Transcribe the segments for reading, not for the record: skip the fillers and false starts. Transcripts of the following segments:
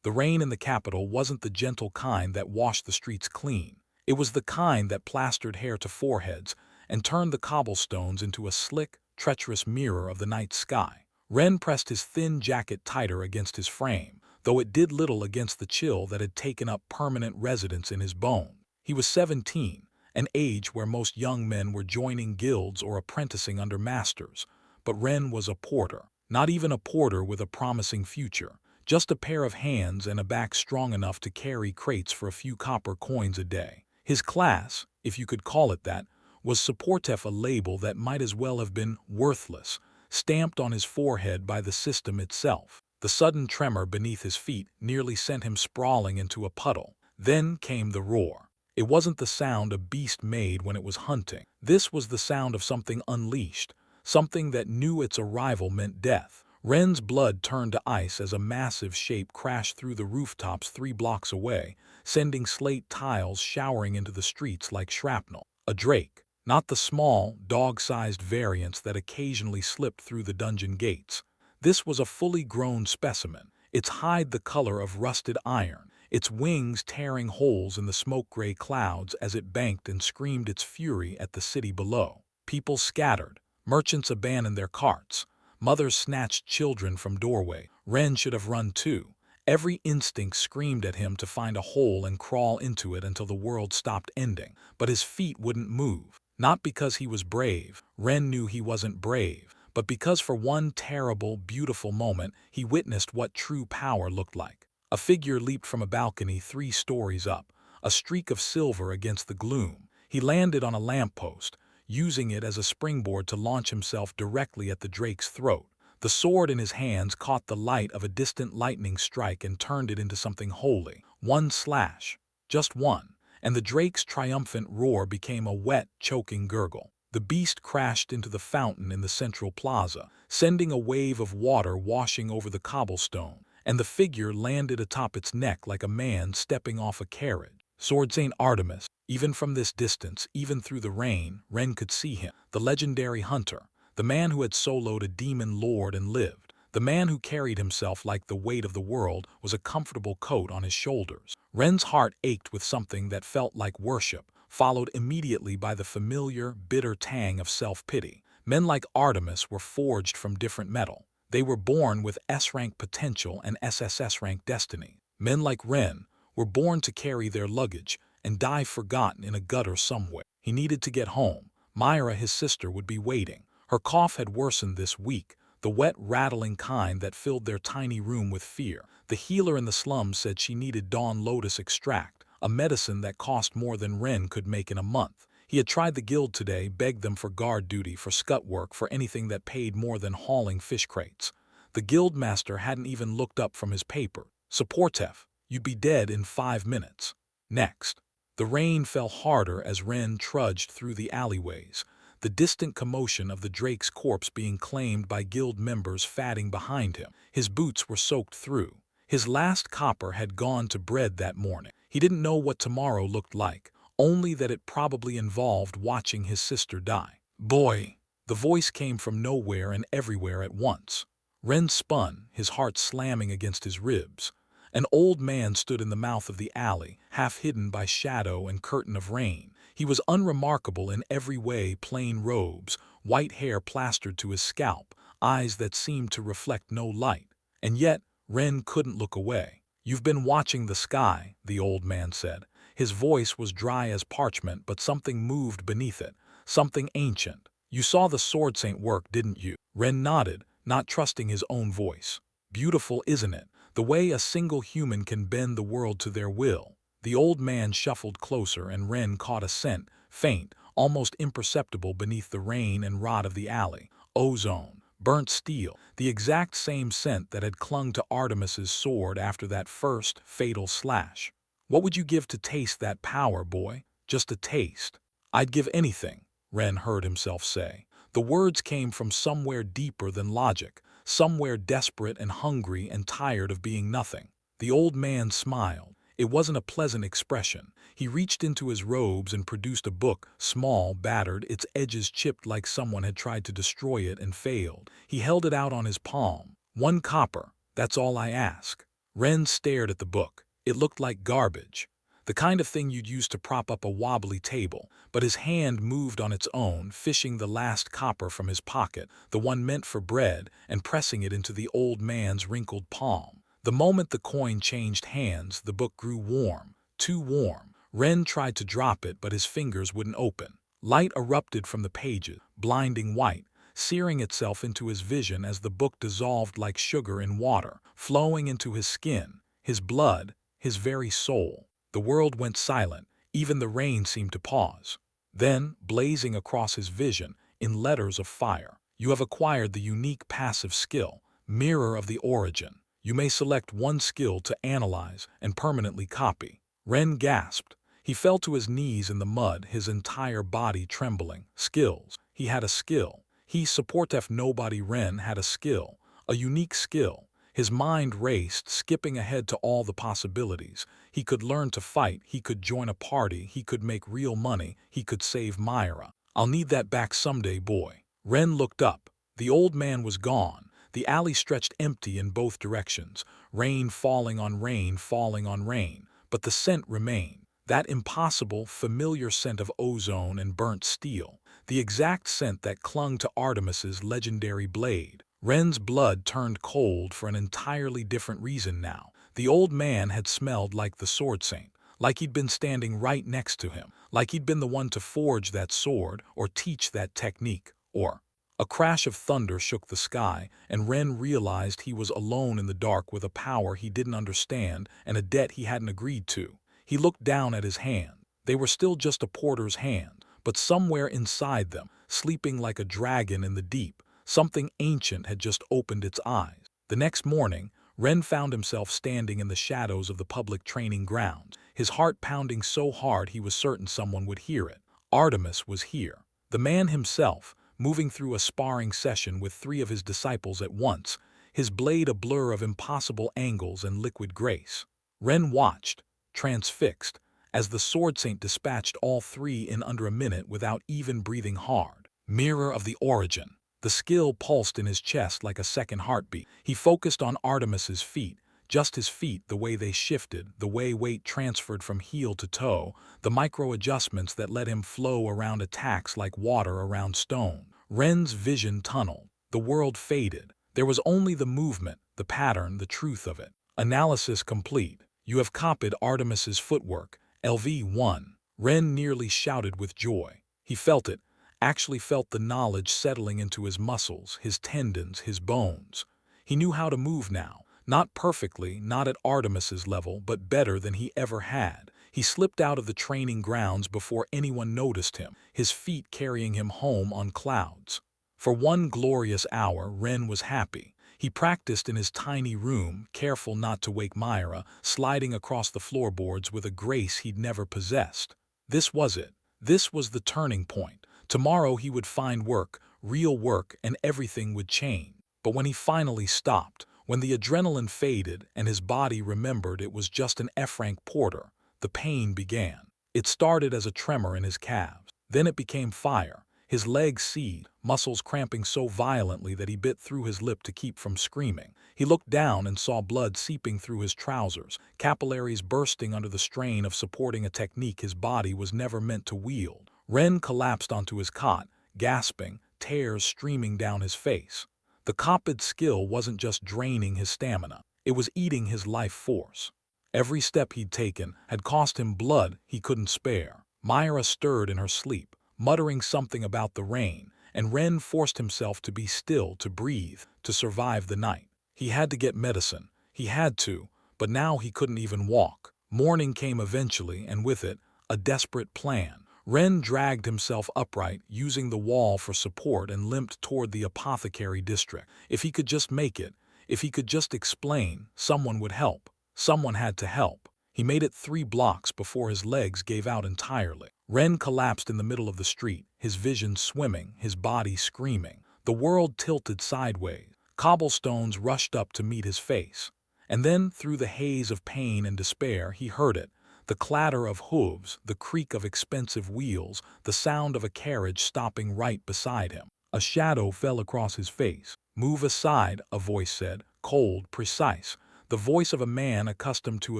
The rain in the capital wasn't the gentle kind that washed the streets clean. It was the kind that plastered hair to foreheads and turned the cobblestones into a slick, treacherous mirror of the night sky. Ren pressed his thin jacket tighter against his frame, though it did little against the chill that had taken up permanent residence in his bone. He was 17, an age where most young men were joining guilds or apprenticing under masters, but Ren was a porter. Not even a porter with a promising future, just a pair of hands and a back strong enough to carry crates for a few copper coins a day. His class, if you could call it that, was Swordsaint, a label that might as well have been worthless, stamped on his forehead by the system itself. The sudden tremor beneath his feet nearly sent him sprawling into a puddle. Then came the roar. It wasn't the sound a beast made when it was hunting. This was the sound of something unleashed, something that knew its arrival meant death. Ren's blood turned to ice as a massive shape crashed through the rooftops 3 blocks away, sending slate tiles showering into the streets like shrapnel. A drake, not the small, dog-sized variants that occasionally slipped through the dungeon gates. This was a fully grown specimen, its hide the color of rusted iron, its wings tearing holes in the smoke-gray clouds as it banked and screamed its fury at the city below. People scattered. Merchants abandoned their carts. Mothers snatched children from doorway. Ren should have run too. Every instinct screamed at him to find a hole and crawl into it until the world stopped ending. But his feet wouldn't move. Not because he was brave. Ren knew he wasn't brave. But because for one terrible, beautiful moment, he witnessed what true power looked like. A figure leaped from a balcony 3 stories up, a streak of silver against the gloom. He landed on a lamppost, using it as a springboard to launch himself directly at the drake's throat. The sword in his hands caught the light of a distant lightning strike and turned it into something holy. One slash, just one, and the drake's triumphant roar became a wet, choking gurgle. The beast crashed into the fountain in the central plaza, sending a wave of water washing over the cobblestone, and the figure landed atop its neck like a man stepping off a carriage. Swordsaint Artemis. Even from this distance, even through the rain, Ren could see him. The legendary hunter, the man who had soloed a demon lord and lived, the man who carried himself like the weight of the world was a comfortable coat on his shoulders. Ren's heart ached with something that felt like worship, followed immediately by the familiar, bitter tang of self-pity. Men like Artemis were forged from different metal. They were born with S-rank potential and SSS-rank destiny. Men like Ren were born to carry their luggage and die forgotten in a gutter somewhere. He needed to get home. Myra, his sister, would be waiting. Her cough had worsened this week, the wet, rattling kind that filled their tiny room with fear. The healer in the slums said she needed Dawn Lotus extract, a medicine that cost more than Ren could make in a month. He had tried the guild today, begged them for guard duty, for scut work, for anything that paid more than hauling fish crates. The guild master hadn't even looked up from his paper. Swordsaint, you'd be dead in 5 minutes. Next. The rain fell harder as Ren trudged through the alleyways, the distant commotion of the drake's corpse being claimed by guild members fatting behind him. His boots were soaked through. His last copper had gone to bread that morning. He didn't know what tomorrow looked like, only that it probably involved watching his sister die. Boy! The voice came from nowhere and everywhere at once. Ren spun, his heart slamming against his ribs. An old man stood in the mouth of the alley, half hidden by shadow and curtain of rain. He was unremarkable in every way, plain robes, white hair plastered to his scalp, eyes that seemed to reflect no light. And yet, Ren couldn't look away. "You've been watching the sky," the old man said. His voice was dry as parchment, but something moved beneath it, something ancient. "You saw the Swordsaint work, didn't you?" Ren nodded, not trusting his own voice. "Beautiful, isn't it? The way a single human can bend the world to their will." The old man shuffled closer and Ren caught a scent, faint, almost imperceptible beneath the rain and rot of the alley. Ozone, burnt steel, the exact same scent that had clung to Artemis's sword after that first, fatal slash. "What would you give to taste that power, boy? Just a taste." "I'd give anything," Ren heard himself say. The words came from somewhere deeper than logic, somewhere desperate and hungry and tired of being nothing. The old man smiled. It wasn't a pleasant expression. He reached into his robes and produced a book, small, battered, its edges chipped like someone had tried to destroy it and failed. He held it out on his palm. "1 copper, that's all I ask." Ren stared at the book. It looked like garbage. The kind of thing you'd use to prop up a wobbly table, but his hand moved on its own, fishing the last copper from his pocket, the one meant for bread, and pressing it into the old man's wrinkled palm. The moment the coin changed hands, the book grew warm, too warm. Ren tried to drop it, but his fingers wouldn't open. Light erupted from the pages, blinding white, searing itself into his vision as the book dissolved like sugar in water, flowing into his skin, his blood, his very soul. The world went silent, even the rain seemed to pause. Then, blazing across his vision, in letters of fire, "You have acquired the unique passive skill, Mirror of the Origin. You may select one skill to analyze and permanently copy." Ren gasped. He fell to his knees in the mud, his entire body trembling. Skills. He had a skill. He, Supportef Nobody Ren, had a skill. A unique skill. His mind raced, skipping ahead to all the possibilities. He could learn to fight, he could join a party, he could make real money, he could save Myra. "I'll need that back someday, boy." Ren looked up. The old man was gone. The alley stretched empty in both directions, rain falling on rain, falling on rain. But the scent remained. That impossible, familiar scent of ozone and burnt steel. The exact scent that clung to Artemis's legendary blade. Ren's blood turned cold for an entirely different reason now. The old man had smelled like the Swordsaint, like he'd been standing right next to him, like he'd been the one to forge that sword or teach that technique, or... A crash of thunder shook the sky, and Ren realized he was alone in the dark with a power he didn't understand and a debt he hadn't agreed to. He looked down at his hand. They were still just a porter's hand, but somewhere inside them, sleeping like a dragon in the deep, something ancient had just opened its eyes. The next morning, Ren found himself standing in the shadows of the public training grounds, his heart pounding so hard he was certain someone would hear it. Artemis was here. The man himself, moving through a sparring session with 3 of his disciples at once, his blade a blur of impossible angles and liquid grace. Ren watched, transfixed, as the Swordsaint dispatched all 3 in under a minute without even breathing hard. Mirror of the Origin. The skill pulsed in his chest like a second heartbeat. He focused on Artemis's feet, just his feet, the way they shifted, the way weight transferred from heel to toe, the micro-adjustments that let him flow around attacks like water around stone. Ren's vision tunneled. The world faded. There was only the movement, the pattern, the truth of it. Analysis complete. You have copied Artemis's footwork, LV1. Ren nearly shouted with joy. He felt it, actually felt the knowledge settling into his muscles, his tendons, his bones. He knew how to move now. Not perfectly, not at Artemis's level, but better than he ever had. He slipped out of the training grounds before anyone noticed him, his feet carrying him home on clouds. For one glorious hour, Ren was happy. He practiced in his tiny room, careful not to wake Myra, sliding across the floorboards with a grace he'd never possessed. This was it. This was the turning point. Tomorrow he would find work, real work, and everything would change. But when he finally stopped, when the adrenaline faded and his body remembered it was just an F-rank porter, the pain began. It started as a tremor in his calves. Then it became fire. His legs seethed, muscles cramping so violently that he bit through his lip to keep from screaming. He looked down and saw blood seeping through his trousers, capillaries bursting under the strain of supporting a technique his body was never meant to wield. Ren collapsed onto his cot, gasping, tears streaming down his face. The copied skill wasn't just draining his stamina, it was eating his life force. Every step he'd taken had cost him blood he couldn't spare. Myra stirred in her sleep, muttering something about the rain, and Ren forced himself to be still, to breathe, to survive the night. He had to get medicine. He had to, but now he couldn't even walk. Morning came eventually, and with it, a desperate plan. Ren dragged himself upright, using the wall for support, and limped toward the apothecary district. If he could just make it, if he could just explain, someone would help. Someone had to help. He made it 3 blocks before his legs gave out entirely. Ren collapsed in the middle of the street, his vision swimming, his body screaming. The world tilted sideways. Cobblestones rushed up to meet his face. And then, through the haze of pain and despair, he heard it. The clatter of hooves, the creak of expensive wheels, the sound of a carriage stopping right beside him. A shadow fell across his face. "Move aside," a voice said, cold, precise. the voice of a man accustomed to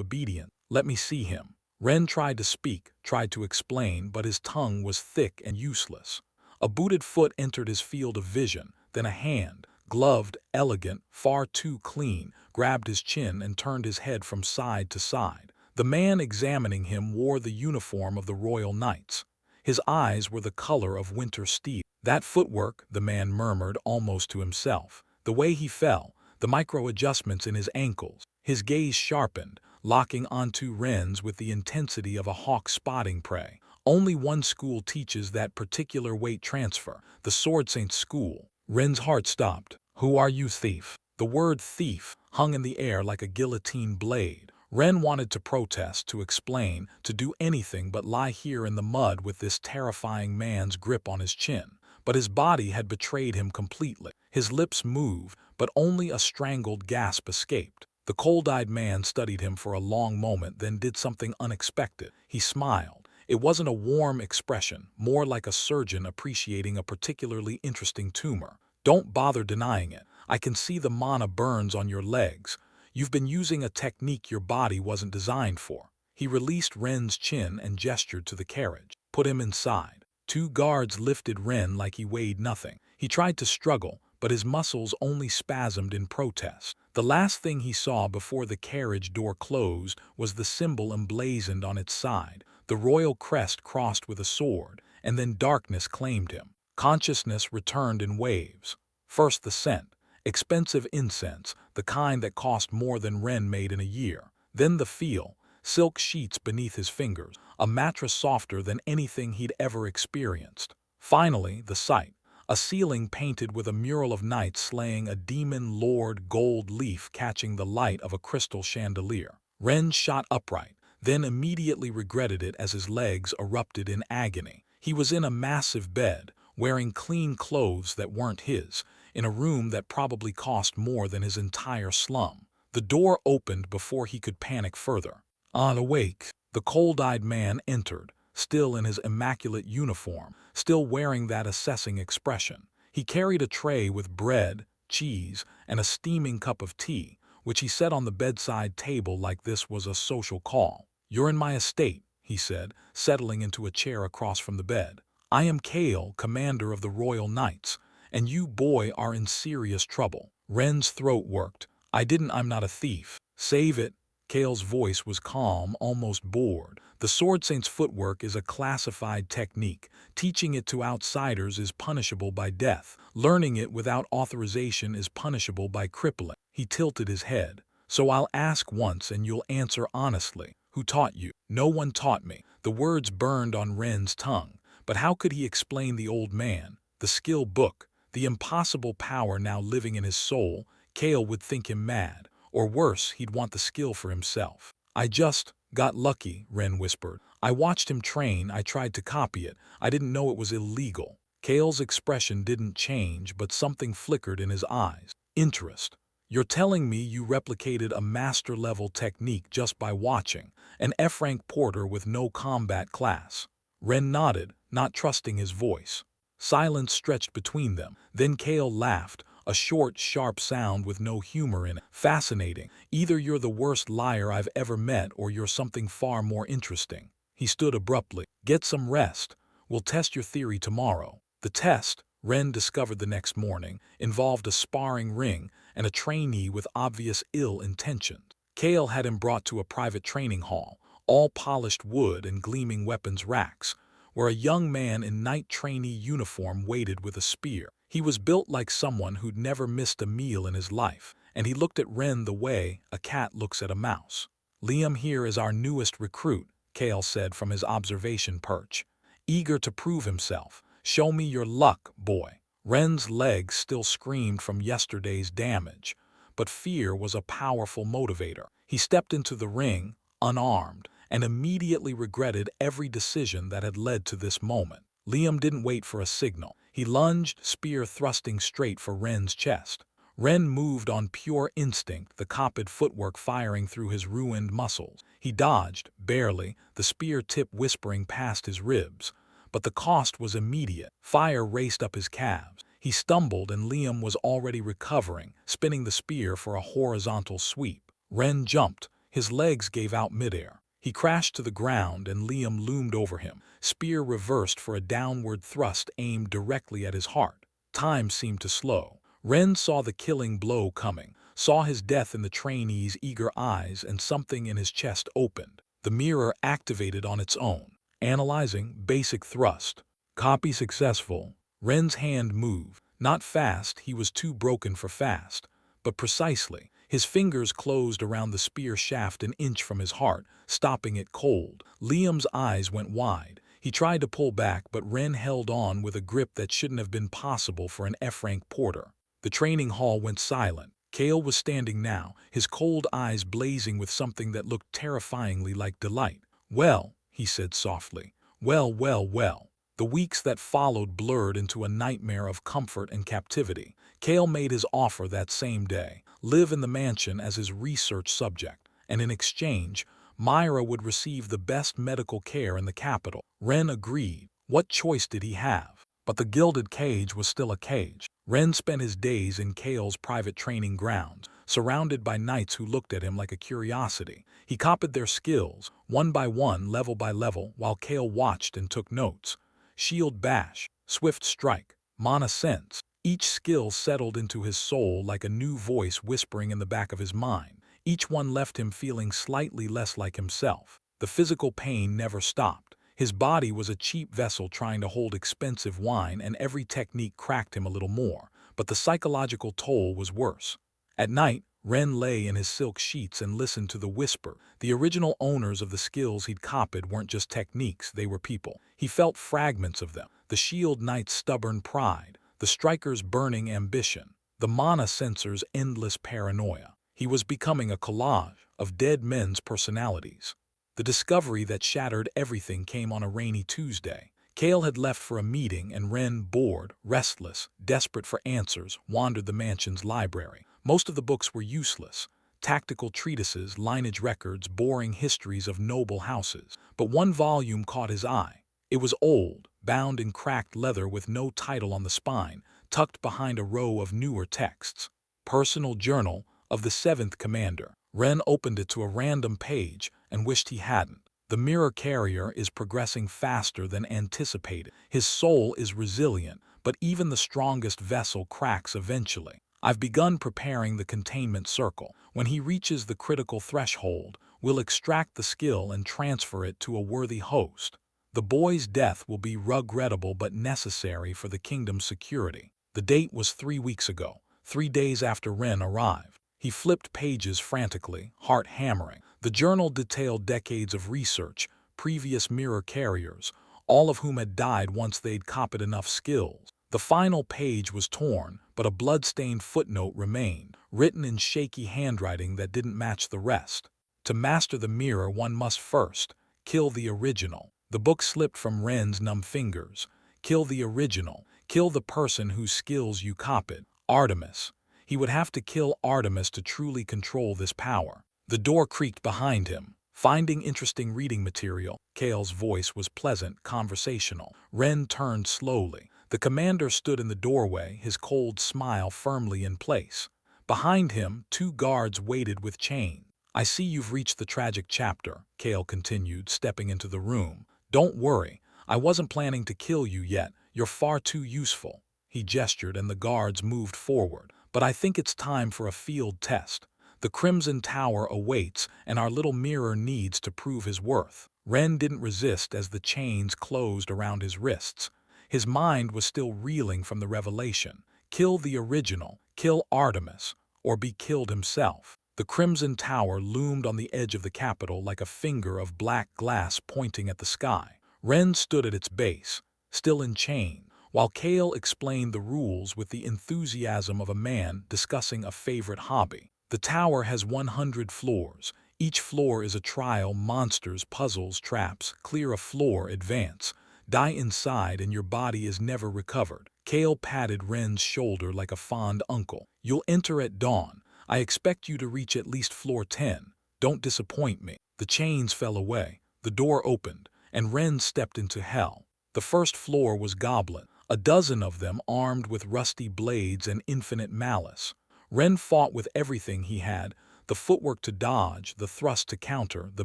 obedience. "Let me see him." Ren tried to speak, tried to explain, but his tongue was thick and useless. A booted foot entered his field of vision, then a hand, gloved, elegant, far too clean, grabbed his chin and turned his head from side to side. The man examining him wore the uniform of the Royal Knights. His eyes were the color of winter steel. "That footwork," the man murmured almost to himself. The way he fell, the micro-adjustments in his ankles. His gaze sharpened, locking onto Ren's with the intensity of a hawk spotting prey. Only one school teaches that particular weight transfer, the Swordsaint school. Ren's heart stopped. "Who are you, thief?" The word thief hung in the air like a guillotine blade. Ren wanted to protest, to explain, to do anything but lie here in the mud with this terrifying man's grip on his chin. But his body had betrayed him completely. His lips moved, but only a strangled gasp escaped. The cold-eyed man studied him for a long moment, then did something unexpected. He smiled. It wasn't a warm expression, more like a surgeon appreciating a particularly interesting tumor. "Don't bother denying it. I can see the mana burns on your legs. You've been using a technique your body wasn't designed for." He released Ren's chin and gestured to the carriage. "Put him inside." Two guards lifted Ren like he weighed nothing. He tried to struggle, but his muscles only spasmed in protest. The last thing he saw before the carriage door closed was the symbol emblazoned on its side, the royal crest crossed with a sword, and then darkness claimed him. Consciousness returned in waves. First the scent, expensive incense, the kind that cost more than Ren made in a year. Then the feel, silk sheets beneath his fingers, a mattress softer than anything he'd ever experienced. Finally, the sight, a ceiling painted with a mural of knights slaying a demon lord, gold leaf catching the light of a crystal chandelier. Ren shot upright, then immediately regretted it as his legs erupted in agony. He was in a massive bed, wearing clean clothes that weren't his, in a room that probably cost more than his entire slum. The door opened before he could panic further. Awake, the cold-eyed man entered, still in his immaculate uniform, still wearing that assessing expression. He carried a tray with bread, cheese, and a steaming cup of tea, which he set on the bedside table like this was a social call. "You're in my estate," he said, settling into a chair across from the bed. "I am Kale, commander of the Royal Knights, and you, boy, are in serious trouble." Ren's throat worked. I'm not a thief." "Save it." Kale's voice was calm, almost bored. "The Swordsaint's footwork is a classified technique. Teaching it to outsiders is punishable by death. Learning it without authorization is punishable by crippling." He tilted his head. "So I'll ask once and you'll answer honestly. Who taught you?" "No one taught me." The words burned on Ren's tongue. But how could he explain the old man, the skill book, the impossible power now living in his soul? Kale would think him mad. Or worse, he'd want the skill for himself. "I just got lucky," Ren whispered. "I watched him train, I tried to copy it. I didn't know it was illegal." Kale's expression didn't change, but something flickered in his eyes. Interest. "You're telling me you replicated a master-level technique just by watching, an F-rank porter with no combat class?" Ren nodded, not trusting his voice. Silence stretched between them. Then Kale laughed, a short, sharp sound with no humor in it. "Fascinating. Either you're the worst liar I've ever met or you're something far more interesting." He stood abruptly. "Get some rest. We'll test your theory tomorrow." The test, Ren discovered the next morning, involved a sparring ring and a trainee with obvious ill intentions. Kale had him brought to a private training hall, all polished wood and gleaming weapons racks, where a young man in knight trainee uniform waited with a spear. He was built like someone who'd never missed a meal in his life, and he looked at Ren the way a cat looks at a mouse. "Liam here is our newest recruit," Kale said from his observation perch. "Eager to prove himself. Show me your luck, boy." Ren's legs still screamed from yesterday's damage, but fear was a powerful motivator. He stepped into the ring, unarmed, and immediately regretted every decision that had led to this moment. Liam didn't wait for a signal. He lunged, spear thrusting straight for Ren's chest. Ren moved on pure instinct, the copied footwork firing through his ruined muscles. He dodged, barely, the spear tip whispering past his ribs. But the cost was immediate. Fire raced up his calves. He stumbled and Liam was already recovering, spinning the spear for a horizontal sweep. Ren jumped. His legs gave out midair. He crashed to the ground and Liam loomed over him, spear reversed for a downward thrust aimed directly at his heart. Time seemed to slow. Ren saw the killing blow coming, saw his death in the trainee's eager eyes, and something in his chest opened. The mirror activated on its own. Analyzing, basic thrust. Copy successful. Ren's hand moved. Not fast, he was too broken for fast, but precisely. His fingers closed around the spear shaft an inch from his heart, stopping it cold. Liam's eyes went wide. He tried to pull back, but Ren held on with a grip that shouldn't have been possible for an F-rank porter. The training hall went silent. Kale was standing now, his cold eyes blazing with something that looked terrifyingly like delight. "Well," he said softly. "Well, well, well." The weeks that followed blurred into a nightmare of comfort and captivity. Kale made his offer that same day, live in the mansion as his research subject, and in exchange, Myra would receive the best medical care in the capital. Ren agreed. What choice did he have? But the gilded cage was still a cage. Ren spent his days in Kale's private training grounds, surrounded by knights who looked at him like a curiosity. He copied their skills, one by one, level by level, while Kale watched and took notes. Shield bash, swift strike, mana sense. Each skill settled into his soul like a new voice whispering in the back of his mind. Each one left him feeling slightly less like himself. The physical pain never stopped. His body was a cheap vessel trying to hold expensive wine, and every technique cracked him a little more. But the psychological toll was worse. At night, Ren lay in his silk sheets and listened to the whisper. The original owners of the skills he'd copied weren't just techniques, they were people. He felt fragments of them. The shield knight's stubborn pride, the striker's burning ambition, the mana sensor's endless paranoia. He was becoming a collage of dead men's personalities. The discovery that shattered everything came on a rainy Tuesday. Kale had left for a meeting, and Ren, bored, restless, desperate for answers, wandered the mansion's library. Most of the books were useless. Tactical treatises, lineage records, boring histories of noble houses. But one volume caught his eye. It was old, bound in cracked leather with no title on the spine, tucked behind a row of newer texts. Personal Journal of the 7th Commander. Ren opened it to a random page and wished he hadn't. The mirror carrier is progressing faster than anticipated. His soul is resilient, but even the strongest vessel cracks eventually. I've begun preparing the containment circle. When he reaches the critical threshold, we'll extract the skill and transfer it to a worthy host. The boy's death will be regrettable but necessary for the kingdom's security. The date was 3 weeks ago, 3 days after Ren arrived. He flipped pages frantically, heart hammering. The journal detailed decades of research, previous mirror carriers, all of whom had died once they'd copied enough skills. The final page was torn, but a blood-stained footnote remained, written in shaky handwriting that didn't match the rest. To master the mirror, one must first kill the original. The book slipped from Ren's numb fingers. Kill the original. Kill the person whose skills you copied. Artemis. He would have to kill Artemis to truly control this power. The door creaked behind him. Finding interesting reading material. Kale's voice was pleasant, conversational. Ren turned slowly. The commander stood in the doorway, his cold smile firmly in place. Behind him, 2 guards waited with chains. "I see you've reached the tragic chapter," Kale continued, stepping into the room. "Don't worry, I wasn't planning to kill you yet. You're far too useful." He gestured and the guards moved forward. "But I think it's time for a field test. The Crimson Tower awaits, and our little mirror needs to prove his worth." Ren didn't resist as the chains closed around his wrists. His mind was still reeling from the revelation. Kill the original, kill Artemis, or be killed himself. The Crimson Tower loomed on the edge of the capital like a finger of black glass pointing at the sky. Ren stood at its base, still in chain, while Kale explained the rules with the enthusiasm of a man discussing a favorite hobby. The tower has 100 floors. Each floor is a trial, monsters, puzzles, traps. Clear a floor, advance. Die inside and your body is never recovered. Kale patted Ren's shoulder like a fond uncle. "You'll enter at dawn. I expect you to reach at least floor 10. Don't disappoint me." The chains fell away. The door opened, and Ren stepped into hell. The first floor was goblin, a dozen of them armed with rusty blades and infinite malice. Ren fought with everything he had, The footwork to dodge, the thrust to counter, the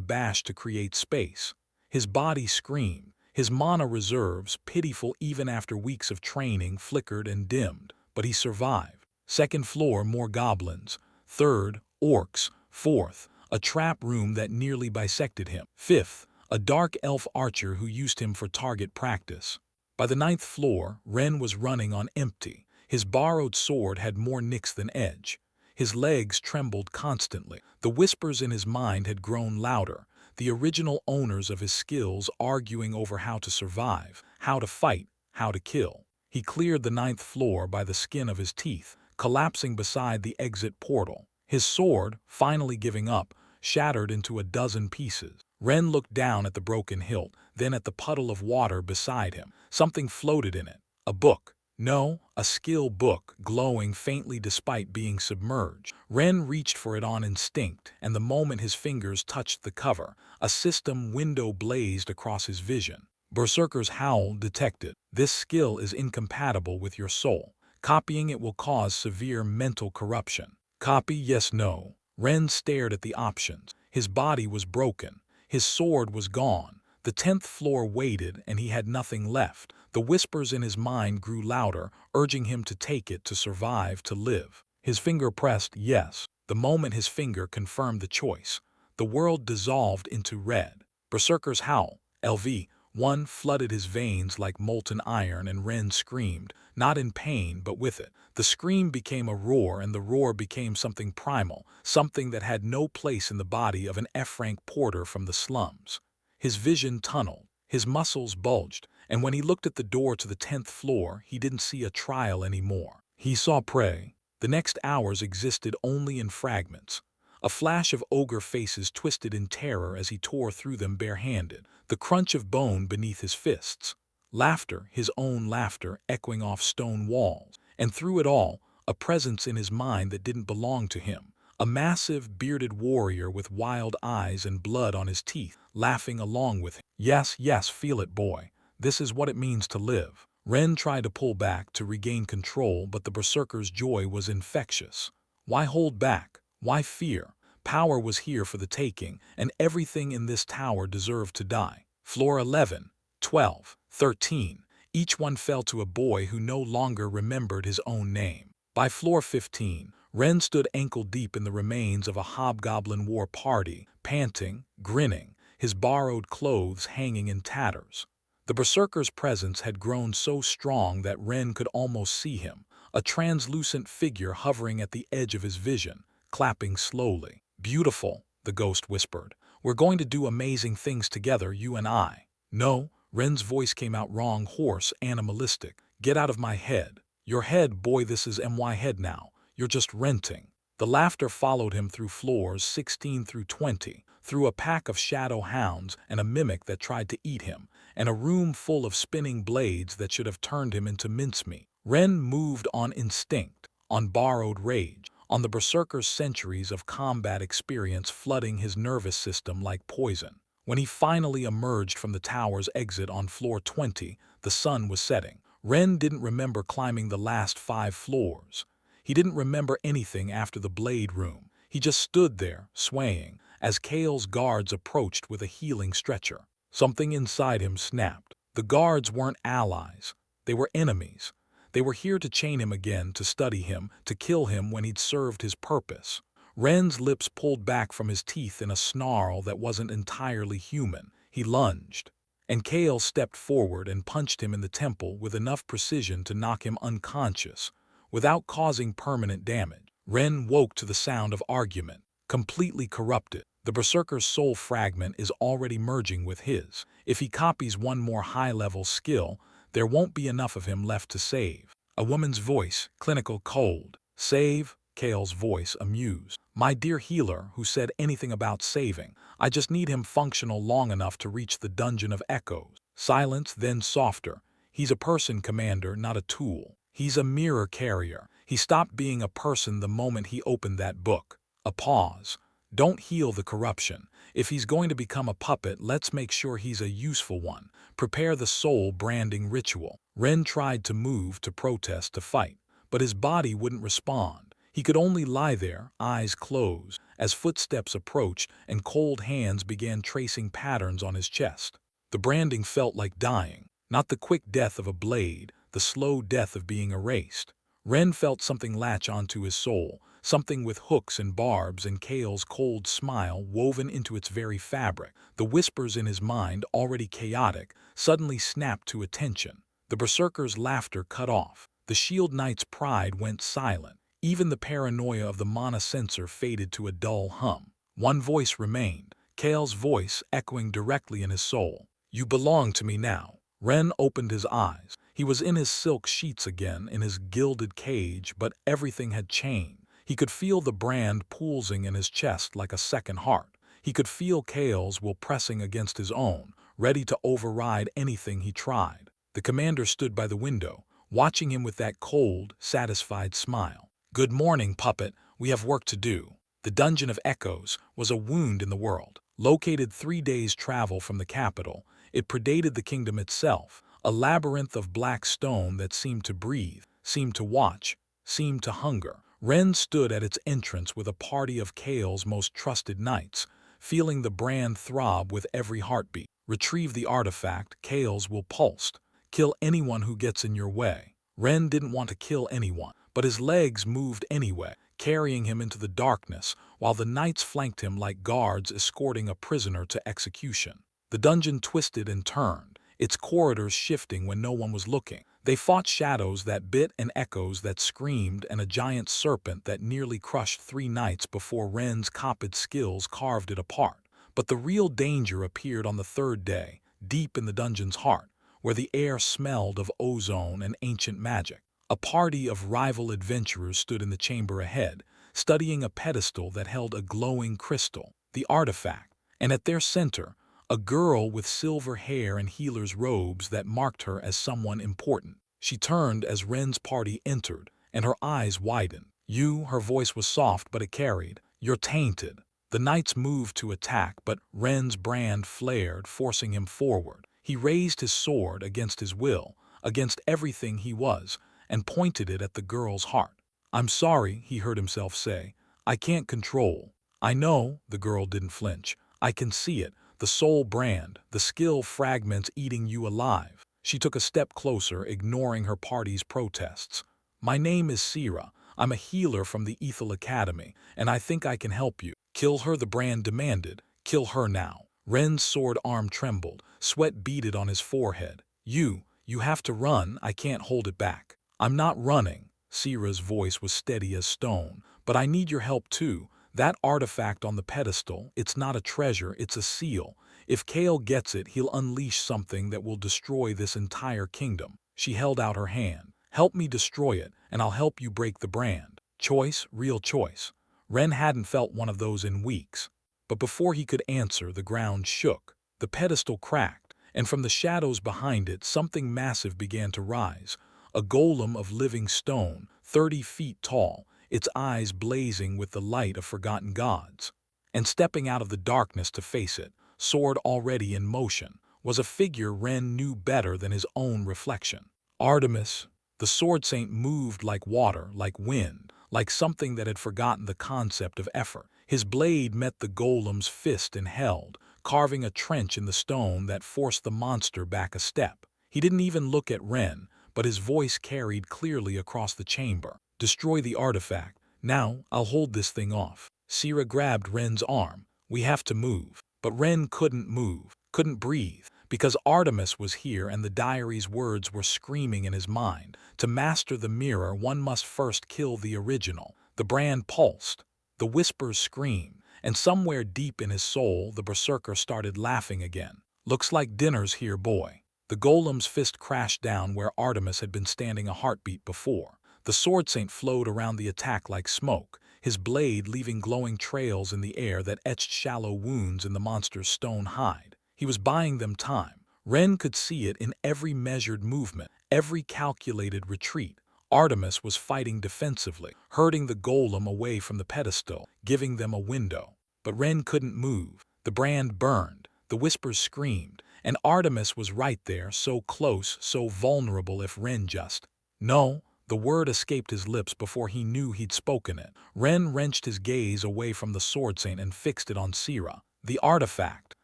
bash to create space. His body screamed. His mana reserves, pitiful even after weeks of training, flickered and dimmed. But he survived. Second floor, more goblins. Third, orcs. Fourth, a trap room that nearly bisected him. Fifth, a dark elf archer who used him for target practice. By the ninth floor, Ren was running on empty. His borrowed sword had more nicks than edge. His legs trembled constantly. The whispers in his mind had grown louder, the original owners of his skills arguing over how to survive, how to fight, how to kill. He cleared the ninth floor by the skin of his teeth, collapsing beside the exit portal. His sword, finally giving up, shattered into a dozen pieces. Ren looked down at the broken hilt, then at the puddle of water beside him. Something floated in it. A book. No, a skill book, glowing faintly despite being submerged. Ren reached for it on instinct, and the moment his fingers touched the cover, a system window blazed across his vision. Berserker's Howl detected. This skill is incompatible with your soul. Copying it will cause severe mental corruption. Copy, yes, no. Ren stared at the options. His body was broken. His sword was gone. The 10th floor waited, and he had nothing left. The whispers in his mind grew louder, urging him to take it, to survive, to live. His finger pressed yes. The moment his finger confirmed the choice, the world dissolved into red. Berserker's Howl, LV1, flooded his veins like molten iron, and Ren screamed, not in pain but with it. The scream became a roar, and the roar became something primal, something that had no place in the body of an F-rank porter from the slums. His vision tunneled, his muscles bulged, and when he looked at the door to the 10th floor, he didn't see a trial anymore. He saw prey. The next hours existed only in fragments. A flash of ogre faces twisted in terror as he tore through them barehanded, the crunch of bone beneath his fists. Laughter, his own laughter, echoing off stone walls. And through it all, a presence in his mind that didn't belong to him. A massive, bearded warrior with wild eyes and blood on his teeth, laughing along with him. Yes, yes, feel it, boy. This is what it means to live. Ren tried to pull back, to regain control, but the berserker's joy was infectious. Why hold back? Why fear? Power was here for the taking, and everything in this tower deserved to die. Floor 11, 12, 13. Each one fell to a boy who no longer remembered his own name. By floor 15, Ren stood ankle-deep in the remains of a hobgoblin war party, panting, grinning, his borrowed clothes hanging in tatters. The berserker's presence had grown so strong that Ren could almost see him, a translucent figure hovering at the edge of his vision, clapping slowly. "Beautiful," the ghost whispered. "We're going to do amazing things together, you and I." "No," Ren's voice came out wrong, hoarse, animalistic. "Get out of my head. Your head, boy, this is my head now. You're just renting." The laughter followed him through floors 16 through 20, through a pack of shadow hounds and a mimic that tried to eat him, and a room full of spinning blades that should have turned him into mincemeat. Ren moved on instinct, on borrowed rage, on the berserker's centuries of combat experience flooding his nervous system like poison. When he finally emerged from the tower's exit on floor 20, the sun was setting. Ren didn't remember climbing the last 5 floors. He didn't remember anything after the blade room. He just stood there, swaying, as Kale's guards approached with a healing stretcher. Something inside him snapped. The guards weren't allies. They were enemies. They were here to chain him again, to study him, to kill him when he'd served his purpose. Ren's lips pulled back from his teeth in a snarl that wasn't entirely human. He lunged, and Kale stepped forward and punched him in the temple with enough precision to knock him unconscious, without causing permanent damage. Ren woke to the sound of argument, completely corrupted. The berserker's soul fragment is already merging with his. If he copies one more high-level skill, there won't be enough of him left to save. A woman's voice, clinical, cold. "Save?" Kale's voice, amused. "My dear healer, who said anything about saving? I just need him functional long enough to reach the Dungeon of Echoes." Silence, then softer. "He's a person, Commander, not a tool. He's a mirror carrier. He stopped being a person the moment he opened that book." A pause. "Don't heal the corruption. If he's going to become a puppet, let's make sure he's a useful one. Prepare the soul branding ritual." Ren tried to move, to protest, to fight, but his body wouldn't respond. He could only lie there, eyes closed, as footsteps approached and cold hands began tracing patterns on his chest. The branding felt like dying, not the quick death of a blade, the slow death of being erased. Ren felt something latch onto his soul, something with hooks and barbs and Kale's cold smile woven into its very fabric. The whispers in his mind, already chaotic, suddenly snapped to attention. The berserker's laughter cut off. The shield knight's pride went silent. Even the paranoia of the mana sensor faded to a dull hum. One voice remained, Kale's voice echoing directly in his soul. "You belong to me now." Ren opened his eyes. He was in his silk sheets again, in his gilded cage, but everything had changed. He could feel the brand pulsing in his chest like a second heart. He could feel Kale's will pressing against his own, ready to override anything he tried. The commander stood by the window, watching him with that cold, satisfied smile. "Good morning, puppet. We have work to do." The Dungeon of Echoes was a wound in the world. Located 3 days' travel from the capital, it predated the kingdom itself, a labyrinth of black stone that seemed to breathe, seemed to watch, seemed to hunger. Ren stood at its entrance with a party of Kale's most trusted knights, feeling the brand throb with every heartbeat. Retrieve the artifact, Kale's will pulsed. Kill anyone who gets in your way. Ren didn't want to kill anyone, but his legs moved anyway, carrying him into the darkness, while the knights flanked him like guards escorting a prisoner to execution. The dungeon twisted and turned, its corridors shifting when no one was looking. They fought shadows that bit and echoes that screamed and a giant serpent that nearly crushed 3 knights before Ren's copied skills carved it apart. But the real danger appeared on the 3rd day, deep in the dungeon's heart, where the air smelled of ozone and ancient magic. A party of rival adventurers stood in the chamber ahead, studying a pedestal that held a glowing crystal, the artifact, and at their center, a girl with silver hair and healer's robes that marked her as someone important. She turned as Ren's party entered, and her eyes widened. "You," her voice was soft but it carried, "you're tainted." The knights moved to attack, but Ren's brand flared, forcing him forward. He raised his sword against his will, against everything he was, and pointed it at the girl's heart. "I'm sorry," he heard himself say. "I can't control." "I know," the girl didn't flinch. "I can see it, the soul brand, the skill fragments eating you alive." She took a step closer, ignoring her party's protests. "My name is Sira. I'm a healer from the Ethel Academy, and I think I can help you." "Kill her," the brand demanded. "Kill her now." Ren's sword arm trembled, sweat beaded on his forehead. You have to run, I can't hold it back." "I'm not running." Sira's voice was steady as stone. "But I need your help too. That artifact on the pedestal, it's not a treasure, it's a seal. If Kale gets it, he'll unleash something that will destroy this entire kingdom." She held out her hand. "Help me destroy it, and I'll help you break the brand." Choice, real choice. Ren hadn't felt one of those in weeks. But before he could answer, the ground shook. The pedestal cracked, and from the shadows behind it, something massive began to rise. A golem of living stone, 30 feet tall, its eyes blazing with the light of forgotten gods. And stepping out of the darkness to face it, sword already in motion, was a figure Ren knew better than his own reflection. Artemis. The Swordsaint moved like water, like wind, like something that had forgotten the concept of effort. His blade met the golem's fist and held, carving a trench in the stone that forced the monster back a step. He didn't even look at Ren, but his voice carried clearly across the chamber. "Destroy the artifact. Now, I'll hold this thing off." Sira grabbed Ren's arm. "We have to move." But Ren couldn't move, couldn't breathe, because Artemis was here and the diary's words were screaming in his mind. To master the mirror, one must first kill the original. The brand pulsed. The whispers screamed, and somewhere deep in his soul, the berserker started laughing again. "Looks like dinner's here, boy." The golem's fist crashed down where Artemis had been standing a heartbeat before. The Swordsaint flowed around the attack like smoke, his blade leaving glowing trails in the air that etched shallow wounds in the monster's stone hide. He was buying them time. Ren could see it in every measured movement, every calculated retreat. Artemis was fighting defensively, herding the golem away from the pedestal, giving them a window. But Ren couldn't move. The brand burned, the whispers screamed, and Artemis was right there, so close, so vulnerable if Ren just... No, The word escaped his lips before he knew he'd spoken it. Ren wrenched his gaze away from the Swordsaint and fixed it on Sira. The artifact.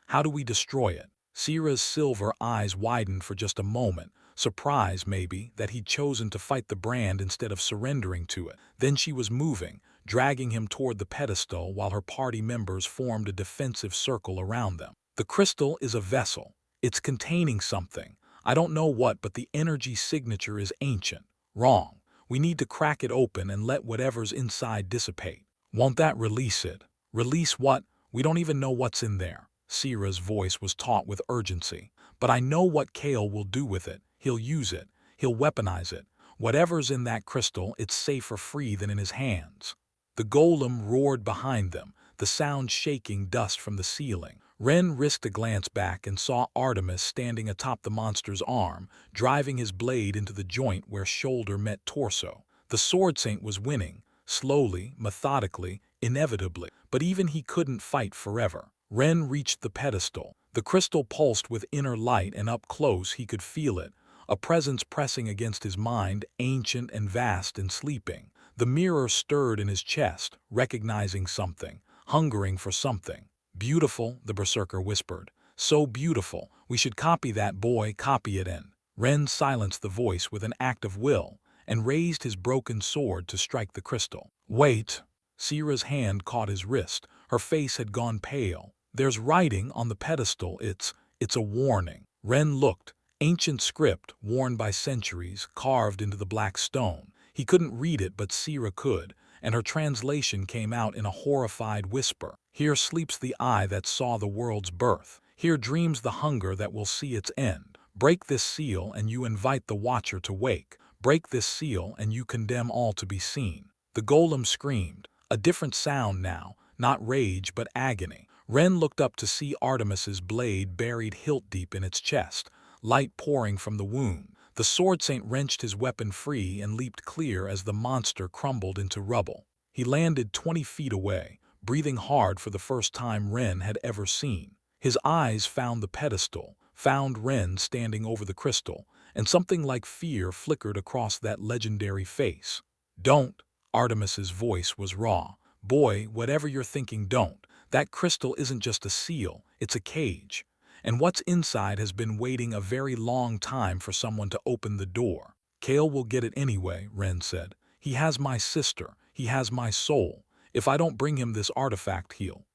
How do we destroy it? Sira's silver eyes widened for just a moment, surprised maybe that he'd chosen to fight the brand instead of surrendering to it. Then she was moving, dragging him toward the pedestal while her party members formed a defensive circle around them. The crystal is a vessel. It's containing something. I don't know what, but the energy signature is ancient. Wrong. We need to crack it open and let whatever's inside dissipate. Won't that release it? Release what? We don't even know what's in there. Sira's voice was taut with urgency. But I know what Kale will do with it. He'll use it. He'll weaponize it. Whatever's in that crystal, it's safer free than in his hands. The golem roared behind them, the sound shaking dust from the ceiling. Ren risked a glance back and saw Artemis standing atop the monster's arm, driving his blade into the joint where shoulder met torso. The Swordsaint was winning, slowly, methodically, inevitably, but even he couldn't fight forever. Ren reached the pedestal. The crystal pulsed with inner light, and up close he could feel it, a presence pressing against his mind, ancient and vast and sleeping. The mirror stirred in his chest, recognizing something, hungering for something. Beautiful, the berserker whispered. So beautiful, we should copy that boy, copy it in. Ren silenced the voice with an act of will, and raised his broken sword to strike the crystal. Wait! Sira's hand caught his wrist. Her face had gone pale. There's writing on the pedestal. It's a warning. Ren looked. Ancient script, worn by centuries, carved into the black stone. He couldn't read it, but Sira could, and her translation came out in a horrified whisper. Here sleeps the eye that saw the world's birth. Here dreams the hunger that will see its end. Break this seal and you invite the watcher to wake. Break this seal and you condemn all to be seen. The golem screamed, a different sound now, not rage but agony. Ren looked up to see Artemis's blade buried hilt-deep in its chest, light pouring from the wound. The Swordsaint wrenched his weapon free and leaped clear as the monster crumbled into rubble. He landed 20 feet away, breathing hard for the first time Ren had ever seen. His eyes found the pedestal, found Ren standing over the crystal, and something like fear flickered across that legendary face. Don't! Artemis's voice was raw. Boy, whatever you're thinking, don't. That crystal isn't just a seal, it's a cage. And what's inside has been waiting a very long time for someone to open the door. Kale will get it anyway, Ren said. He has my sister. He has my soul. If I don't bring him this artifact,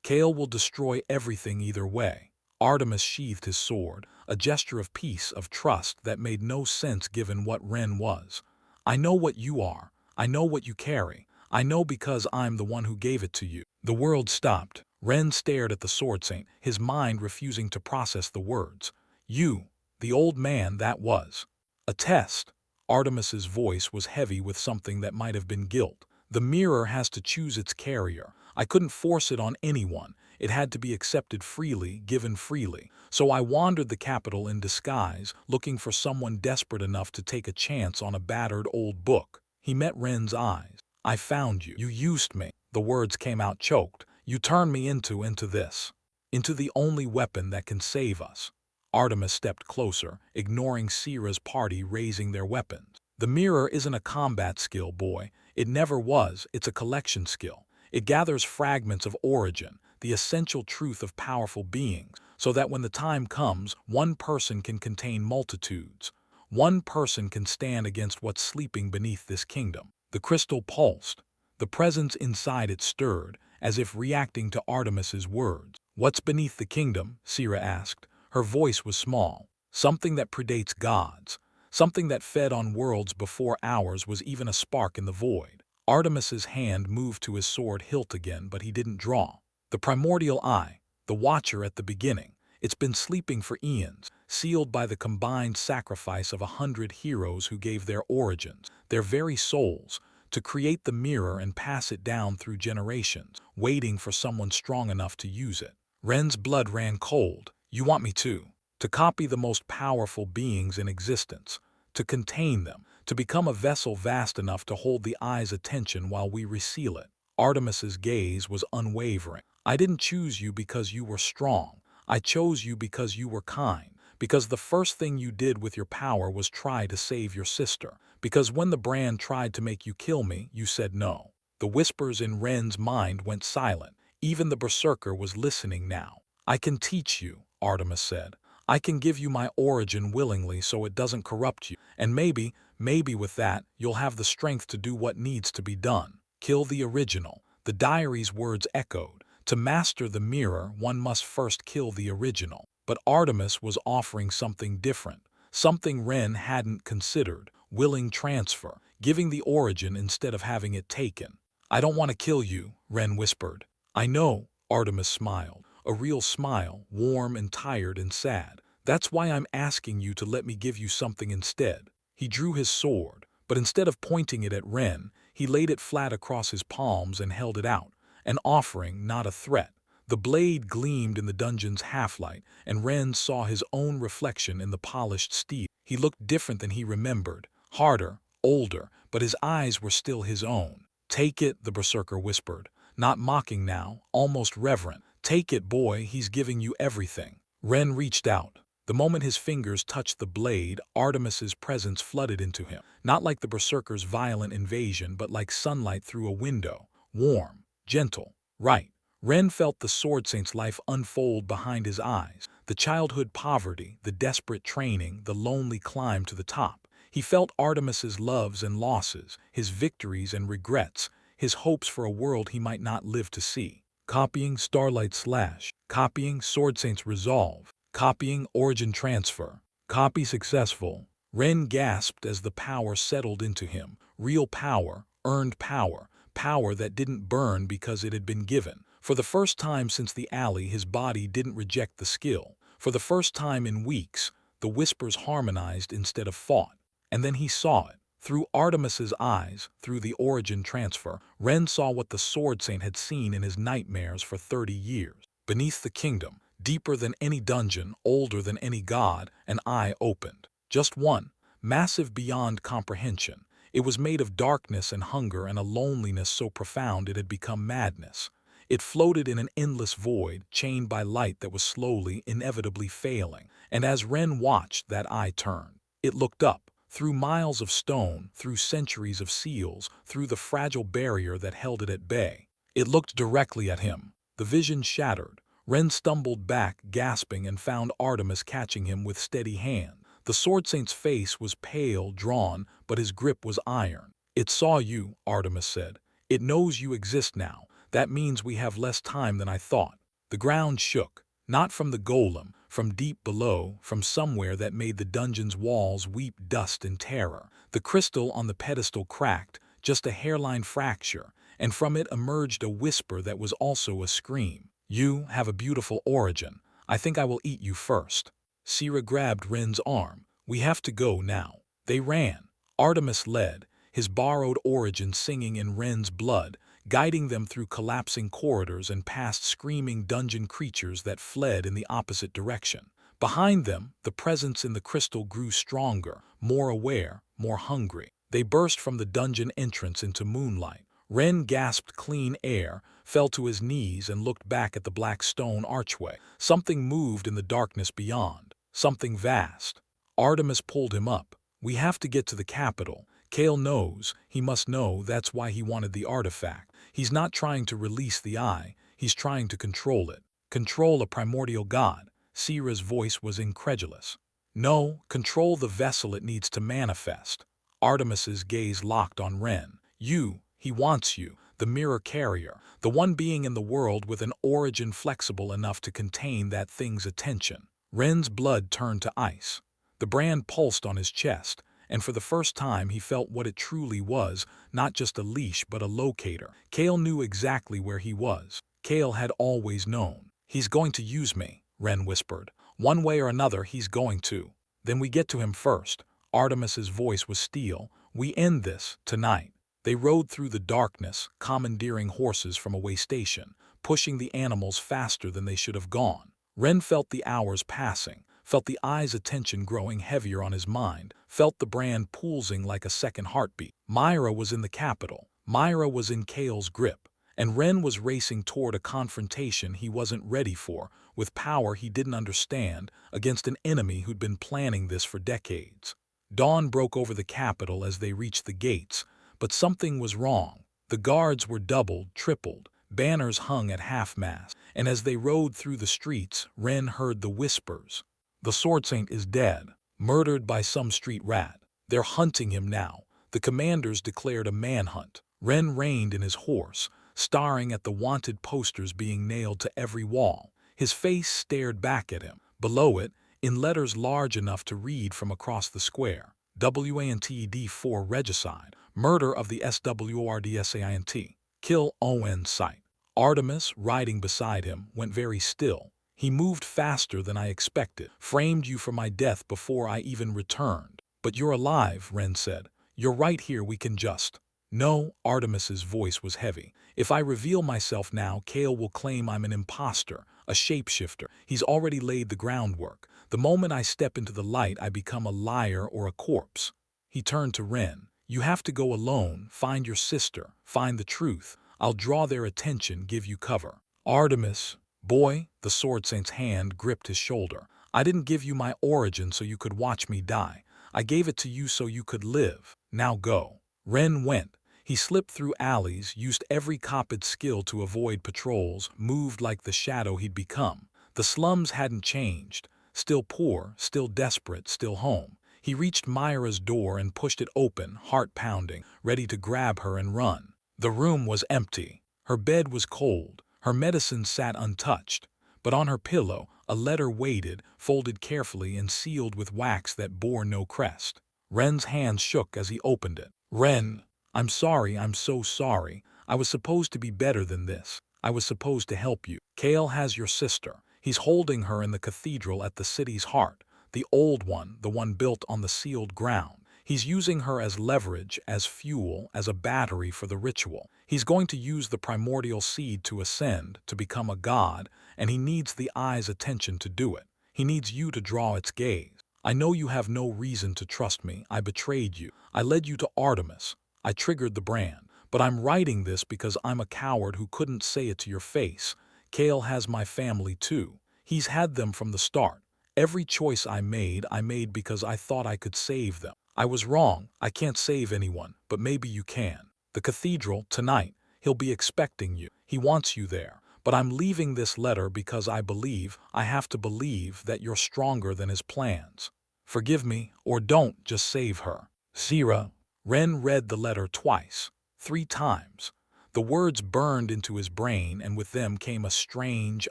Kale will destroy everything either way. Artemis sheathed his sword, a gesture of peace, of trust that made no sense given what Ren was. I know what you are. I know what you carry. I know because I'm the one who gave it to you. The world stopped. Ren stared at the Swordsaint, his mind refusing to process the words. You, the old man, that was. A test. Artemis's voice was heavy with something that might have been guilt. The mirror has to choose its carrier. I couldn't force it on anyone. It had to be accepted freely, given freely. So I wandered the capital in disguise, looking for someone desperate enough to take a chance on a battered old book. He met Ren's eyes. I found you. You used me. The words came out choked. You turned me into this. Into the only weapon that can save us. Artemis stepped closer, ignoring Sira's party raising their weapons. The mirror isn't a combat skill, boy. It never was. It's a collection skill. It gathers fragments of origin, the essential truth of powerful beings, so that when the time comes, one person can contain multitudes. One person can stand against what's sleeping beneath this kingdom. The crystal pulsed. The presence inside it stirred, as if reacting to Artemis's words. What's beneath the kingdom? Sira asked. Her voice was small. Something that predates gods. Something that fed on worlds before ours was even a spark in the void. Artemis's hand moved to his sword hilt again, but he didn't draw. The primordial eye, the watcher at the beginning. It's been sleeping for eons, sealed by the combined sacrifice of 100 heroes who gave their origins, their very souls, to create the mirror and pass it down through generations, waiting for someone strong enough to use it. Ren's blood ran cold. You want me to copy the most powerful beings in existence, to contain them, to become a vessel vast enough to hold the eye's attention while we reseal it. Artemis's gaze was unwavering. I didn't choose you because you were strong. I chose you because you were kind, Because the first thing you did with your power was try to save your sister. Because when the brand tried to make you kill me, you said no. The whispers in Ren's mind went silent. Even the berserker was listening now. I can teach you, Artemis said. I can give you my origin willingly so it doesn't corrupt you. And maybe with that, you'll have the strength to do what needs to be done. Kill the original. The diary's words echoed. To master the mirror, one must first kill the original. But Artemis was offering something different. Something Ren hadn't considered. Willing transfer. Giving the origin instead of having it taken. I don't want to kill you, Ren whispered. I know, Artemis smiled. A real smile, warm and tired and sad. That's why I'm asking you to let me give you something instead. He drew his sword, but instead of pointing it at Ren, he laid it flat across his palms and held it out. An offering, not a threat. The blade gleamed in the dungeon's half-light, and Ren saw his own reflection in the polished steel. He looked different than he remembered, harder, older, but his eyes were still his own. Take it, the berserker whispered, not mocking now, almost reverent. Take it, boy, he's giving you everything. Ren reached out. The moment his fingers touched the blade, Artemis's presence flooded into him. Not like the berserker's violent invasion, but like sunlight through a window. Warm, gentle, right. Ren felt the Swordsaint's life unfold behind his eyes. The childhood poverty, the desperate training, the lonely climb to the top. He felt Artemis's loves and losses, his victories and regrets, his hopes for a world he might not live to see. Copying Starlight Slash. Copying Swordsaint's resolve. Copying origin transfer. Copy successful. Ren gasped as the power settled into him. Real power, earned power, power that didn't burn because it had been given. For the first time since the alley, his body didn't reject the skill. For the first time in weeks, the whispers harmonized instead of fought. And then he saw it. Through Artemis's eyes, through the origin transfer, Ren saw what the Swordsaint had seen in his nightmares for 30 years. Beneath the kingdom, deeper than any dungeon, older than any god, an eye opened. Just one, massive beyond comprehension. It was made of darkness and hunger and a loneliness so profound it had become madness. It floated in an endless void, chained by light that was slowly, inevitably failing. And as Ren watched, that eye turned. It looked up. Through miles of stone, through centuries of seals, through the fragile barrier that held it at bay. It looked directly at him. The vision shattered. Ren stumbled back, gasping, and found Artemis catching him with steady hand. The Swordsaint's face was pale, drawn, but his grip was iron. It saw you, Artemis said. It knows you exist now. That means we have less time than I thought. The ground shook. Not from the golem, from deep below, from somewhere that made the dungeon's walls weep dust and terror. The crystal on the pedestal cracked, just a hairline fracture, and from it emerged a whisper that was also a scream. You have a beautiful origin. I think I will eat you first. Sira grabbed Ren's arm. We have to go now. They ran. Artemis led, his borrowed origin singing in Ren's blood, guiding them through collapsing corridors and past screaming dungeon creatures that fled in the opposite direction. Behind them, the presence in the crystal grew stronger, more aware, more hungry. They burst from the dungeon entrance into moonlight. Ren gasped clean air, fell to his knees and looked back at the black stone archway. Something moved in the darkness beyond. Something vast. Artemis pulled him up. We have to get to the capital. Kale knows, he must know, that's why he wanted the artifact. He's not trying to release the eye, he's trying to control it. Control a primordial god. Sira's voice was incredulous. No, control the vessel it needs to manifest. Artemis's gaze locked on Ren. He wants you, the mirror carrier, the one being in the world with an origin flexible enough to contain that thing's attention. Ren's blood turned to ice. The brand pulsed on his chest, and for the first time he felt what it truly was, not just a leash but a locator. Kale knew exactly where he was. Kale had always known. He's going to use me, Ren whispered. One way or another he's going to. Then we get to him first. Artemis's voice was steel. We end this, tonight. They rode through the darkness, commandeering horses from a way station, pushing the animals faster than they should have gone. Ren felt the hours passing, felt the eye's attention growing heavier on his mind, felt the brand pulsing like a second heartbeat. Myra was in the capital. Myra was in Kale's grip, And Ren was racing toward a confrontation he wasn't ready for, with power he didn't understand, against an enemy who'd been planning this for decades. Dawn broke over the capital as they reached the gates, but something was wrong. The guards were doubled, tripled, banners hung at half-mast, and as they rode through the streets, Ren heard the whispers. The Swordsaint is dead, murdered by some street rat. They're hunting him now. The commanders declared a manhunt. Ren reined in his horse, staring at the wanted posters being nailed to every wall. His face stared back at him. Below it, in letters large enough to read from across the square, WANTED for regicide, murder of the SWORDSAINT, kill ON sight. Artemis, riding beside him, went very still. He moved faster than I expected, framed you for my death before I even returned. But you're alive, Ren said. You're right here, we can just... No, Artemis's voice was heavy. If I reveal myself now, Kale will claim I'm an imposter, a shapeshifter. He's already laid the groundwork. The moment I step into the light, I become a liar or a corpse. He turned to Ren. You have to go alone, find your sister, find the truth. I'll draw their attention, give you cover. Artemis, boy, the Swordsaint's hand gripped his shoulder. I didn't give you my origin so you could watch me die. I gave it to you so you could live. Now go. Ren went. He slipped through alleys, used every copied skill to avoid patrols, moved like the shadow he'd become. The slums hadn't changed. Still poor, still desperate, still home. He reached Myra's door and pushed it open, heart pounding, ready to grab her and run. The room was empty. Her bed was cold. Her medicine sat untouched. But on her pillow, a letter waited, folded carefully and sealed with wax that bore no crest. Ren's hands shook as he opened it. Ren, I'm sorry, I'm so sorry. I was supposed to be better than this. I was supposed to help you. Kale has your sister. He's holding her in the cathedral at the city's heart. The old one, the one built on the sealed ground. He's using her as leverage, as fuel, as a battery for the ritual. He's going to use the primordial seed to ascend, to become a god, and he needs the eye's attention to do it. He needs you to draw its gaze. I know you have no reason to trust me. I betrayed you. I led you to Artemis. I triggered the brand. But I'm writing this because I'm a coward who couldn't say it to your face. Kale has my family too. He's had them from the start. Every choice I made because I thought I could save them. I was wrong. I can't save anyone, but maybe you can. The cathedral, tonight. He'll be expecting you. He wants you there. But I'm leaving this letter because I have to believe that you're stronger than his plans. Forgive me, or don't, just save her. Zira. Ren read the letter twice, 3 times. The words burned into his brain, and with them came a strange,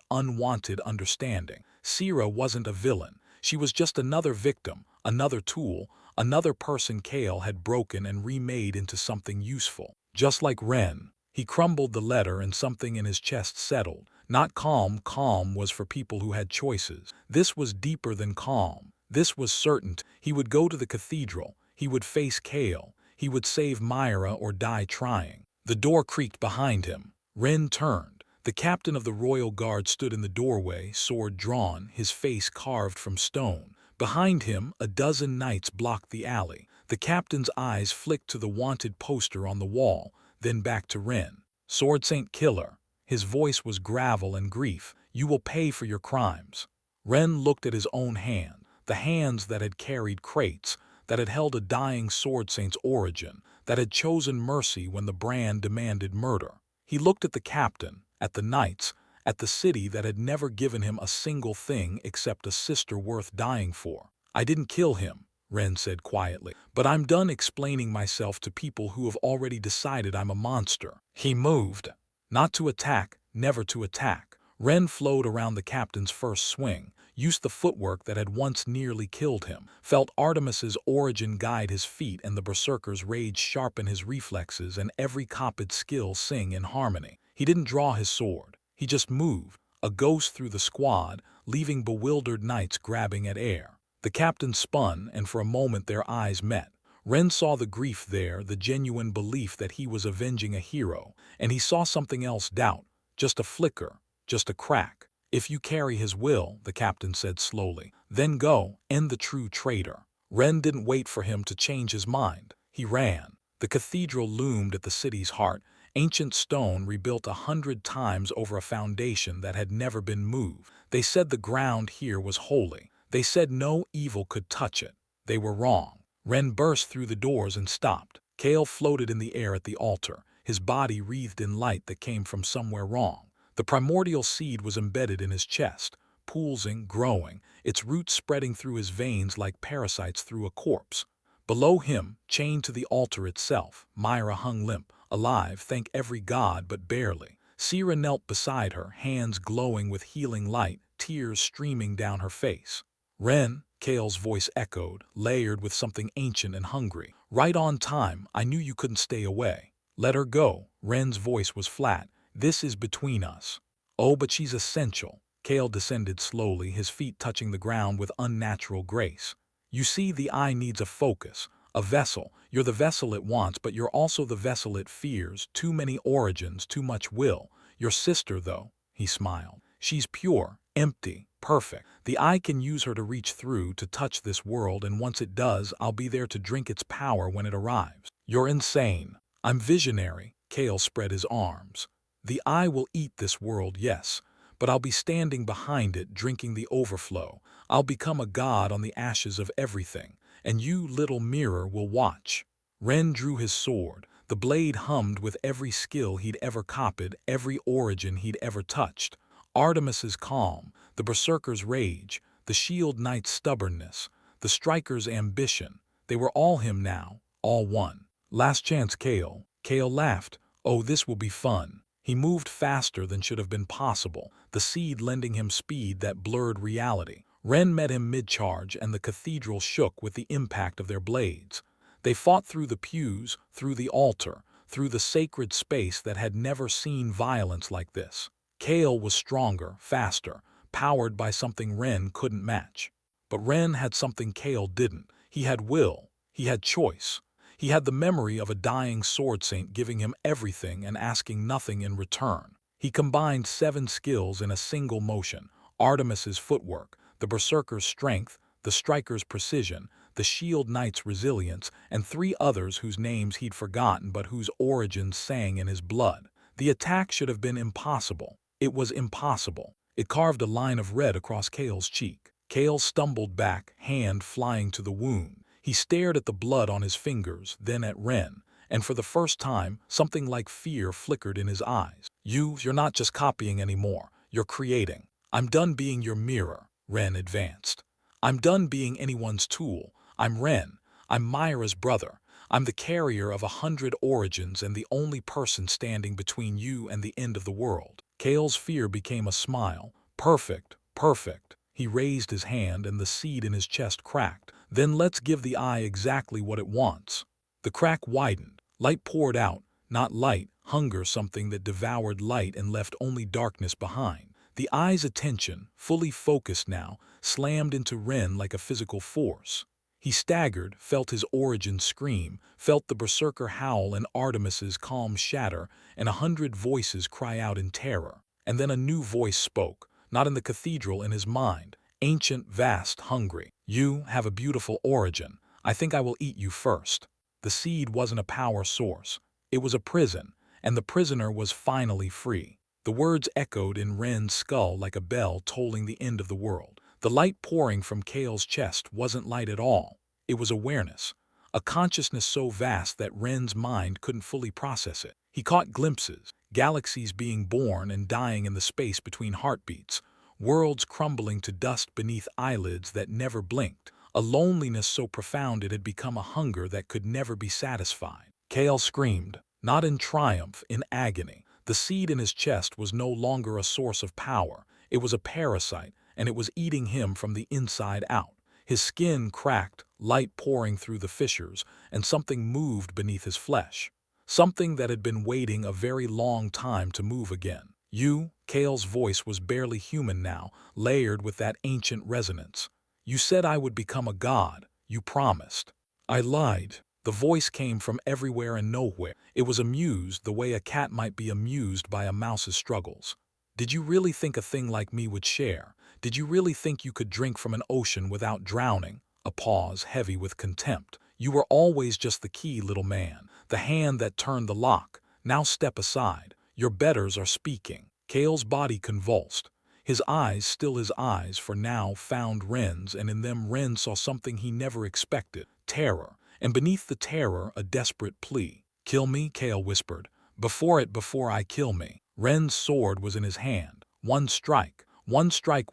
unwanted understanding. Sira wasn't a villain. She was just another victim, another tool, another person Kale had broken and remade into something useful. Just like Ren, he crumbled the letter and something in his chest settled. Not calm. Calm was for people who had choices. This was deeper than calm. This was certain. He would go to the cathedral. He would face Kale. He would save Myra or die trying. The door creaked behind him. Ren turned. The captain of the royal guard stood in the doorway, sword drawn, his face carved from stone. Behind him, a dozen knights blocked the alley. The captain's eyes flicked to the wanted poster on the wall, then back to Ren. Swordsaint killer. His voice was gravel and grief. You will pay for your crimes. Ren looked at his own hand, the hands that had carried crates, that had held a dying Swordsaint's origin, that had chosen mercy when the brand demanded murder. He looked at the captain, at the knights, at the city that had never given him a single thing except a sister worth dying for. I didn't kill him, Ren said quietly, but I'm done explaining myself to people who have already decided I'm a monster. He moved. Not to attack, never to attack. Ren flowed around the captain's first swing, used the footwork that had once nearly killed him, felt Artemis's origin guide his feet and the berserker's rage sharpen his reflexes and every copied skill sing in harmony. He didn't draw his sword. He just moved, a ghost through the squad, leaving bewildered knights grabbing at air. The captain spun, and for a moment their eyes met. Ren saw the grief there, the genuine belief that he was avenging a hero, and he saw something else: doubt, just a flicker, just a crack. If you carry his will, the captain said slowly, then go, end the true traitor. Ren didn't wait for him to change his mind. He ran. The cathedral loomed at the city's heart, Ancient stone rebuilt 100 times over a foundation that had never been moved. They said the ground here was holy. They said no evil could touch it. They were wrong. Ren burst through the doors and stopped. Kale floated in the air at the altar, his body wreathed in light that came from somewhere wrong. The primordial seed was embedded in his chest, pulsing, growing, its roots spreading through his veins like parasites through a corpse. Below him, chained to the altar itself, Myra hung limp, alive, thank every god but barely. Sierra knelt beside her, hands glowing with healing light, tears streaming down her face. Ren, Kale's voice echoed, layered with something ancient and hungry. Right on time, I knew you couldn't stay away. Let her go. Ren's voice was flat. This is between us. Oh, but she's essential. Kale descended slowly, his feet touching the ground with unnatural grace. You see, the eye needs a focus, a vessel. You're the vessel it wants, but you're also the vessel it fears. Too many origins, too much will. Your sister, though, he smiled. She's pure, empty, perfect. The eye can use her to reach through, to touch this world, and once it does, I'll be there to drink its power when it arrives. You're insane. I'm visionary. Kale spread his arms. The eye will eat this world, yes, but I'll be standing behind it, drinking the overflow. I'll become a god on the ashes of everything, and you, little mirror, will watch. Ren drew his sword. The blade hummed with every skill he'd ever copied, every origin he'd ever touched. Artemis's calm, the berserker's rage, the shield knight's stubbornness, the striker's ambition. They were all him now, all one. Last chance, Kale. Kale laughed. Oh, this will be fun. He moved faster than should have been possible, the seed lending him speed that blurred reality. Ren met him mid-charge, and the cathedral shook with the impact of their blades. They fought through the pews, through the altar, through the sacred space that had never seen violence like this. Kale was stronger, faster, powered by something Ren couldn't match. But Ren had something Kale didn't. He had will. He had choice. He had the memory of a dying Swordsaint giving him everything and asking nothing in return. He combined 7 skills in a single motion: Artemis's footwork, the berserker's strength, the striker's precision, the shield knight's resilience, and 3 others whose names he'd forgotten but whose origins sang in his blood. The attack should have been impossible. It was impossible. It carved a line of red across Kale's cheek. Kale stumbled back, hand flying to the wound. He stared at the blood on his fingers, then at Ren, and for the first time, something like fear flickered in his eyes. You're not just copying anymore. You're creating. I'm done being your mirror, Ren advanced. I'm done being anyone's tool. I'm Ren. I'm Myra's brother. I'm the carrier of 100 origins and the only person standing between you and the end of the world. Kale's fear became a smile. Perfect, perfect. He raised his hand and the seed in his chest cracked. Then let's give the eye exactly what it wants. The crack widened. Light poured out. Not light, hunger, something that devoured light and left only darkness behind. The eye's attention, fully focused now, slammed into Ren like a physical force. He staggered, felt his origin scream, felt the berserker howl and Artemis's calm shatter, and 100 voices cry out in terror. And then a new voice spoke, not in the cathedral, in his mind. Ancient, vast, hungry. You have a beautiful origin. I think I will eat you first. The seed wasn't a power source. It was a prison, and the prisoner was finally free. The words echoed in Ren's skull like a bell tolling the end of the world. The light pouring from Kale's chest wasn't light at all. It was awareness, a consciousness so vast that Ren's mind couldn't fully process it. He caught glimpses, galaxies being born and dying in the space between heartbeats, worlds crumbling to dust beneath eyelids that never blinked, a loneliness so profound it had become a hunger that could never be satisfied. Kale screamed, not in triumph, in agony. The seed in his chest was no longer a source of power. It was a parasite, and it was eating him from the inside out. His skin cracked, light pouring through the fissures, and something moved beneath his flesh. Something that had been waiting a very long time to move again. You, Kale's voice was barely human now, layered with that ancient resonance. You said I would become a god. You promised. I lied. The voice came from everywhere and nowhere. It was amused the way a cat might be amused by a mouse's struggles. Did you really think a thing like me would share? Did you really think you could drink from an ocean without drowning? A pause heavy with contempt. You were always just the key, little man, the hand that turned the lock. Now step aside. Your betters are speaking. Kale's body convulsed. His eyes still his eyes for now found Ren's, and in them Ren saw something he never expected, terror, and beneath the terror a desperate plea. "Kill me," Kale whispered. Before I kill me." Ren's sword was in his hand. One strike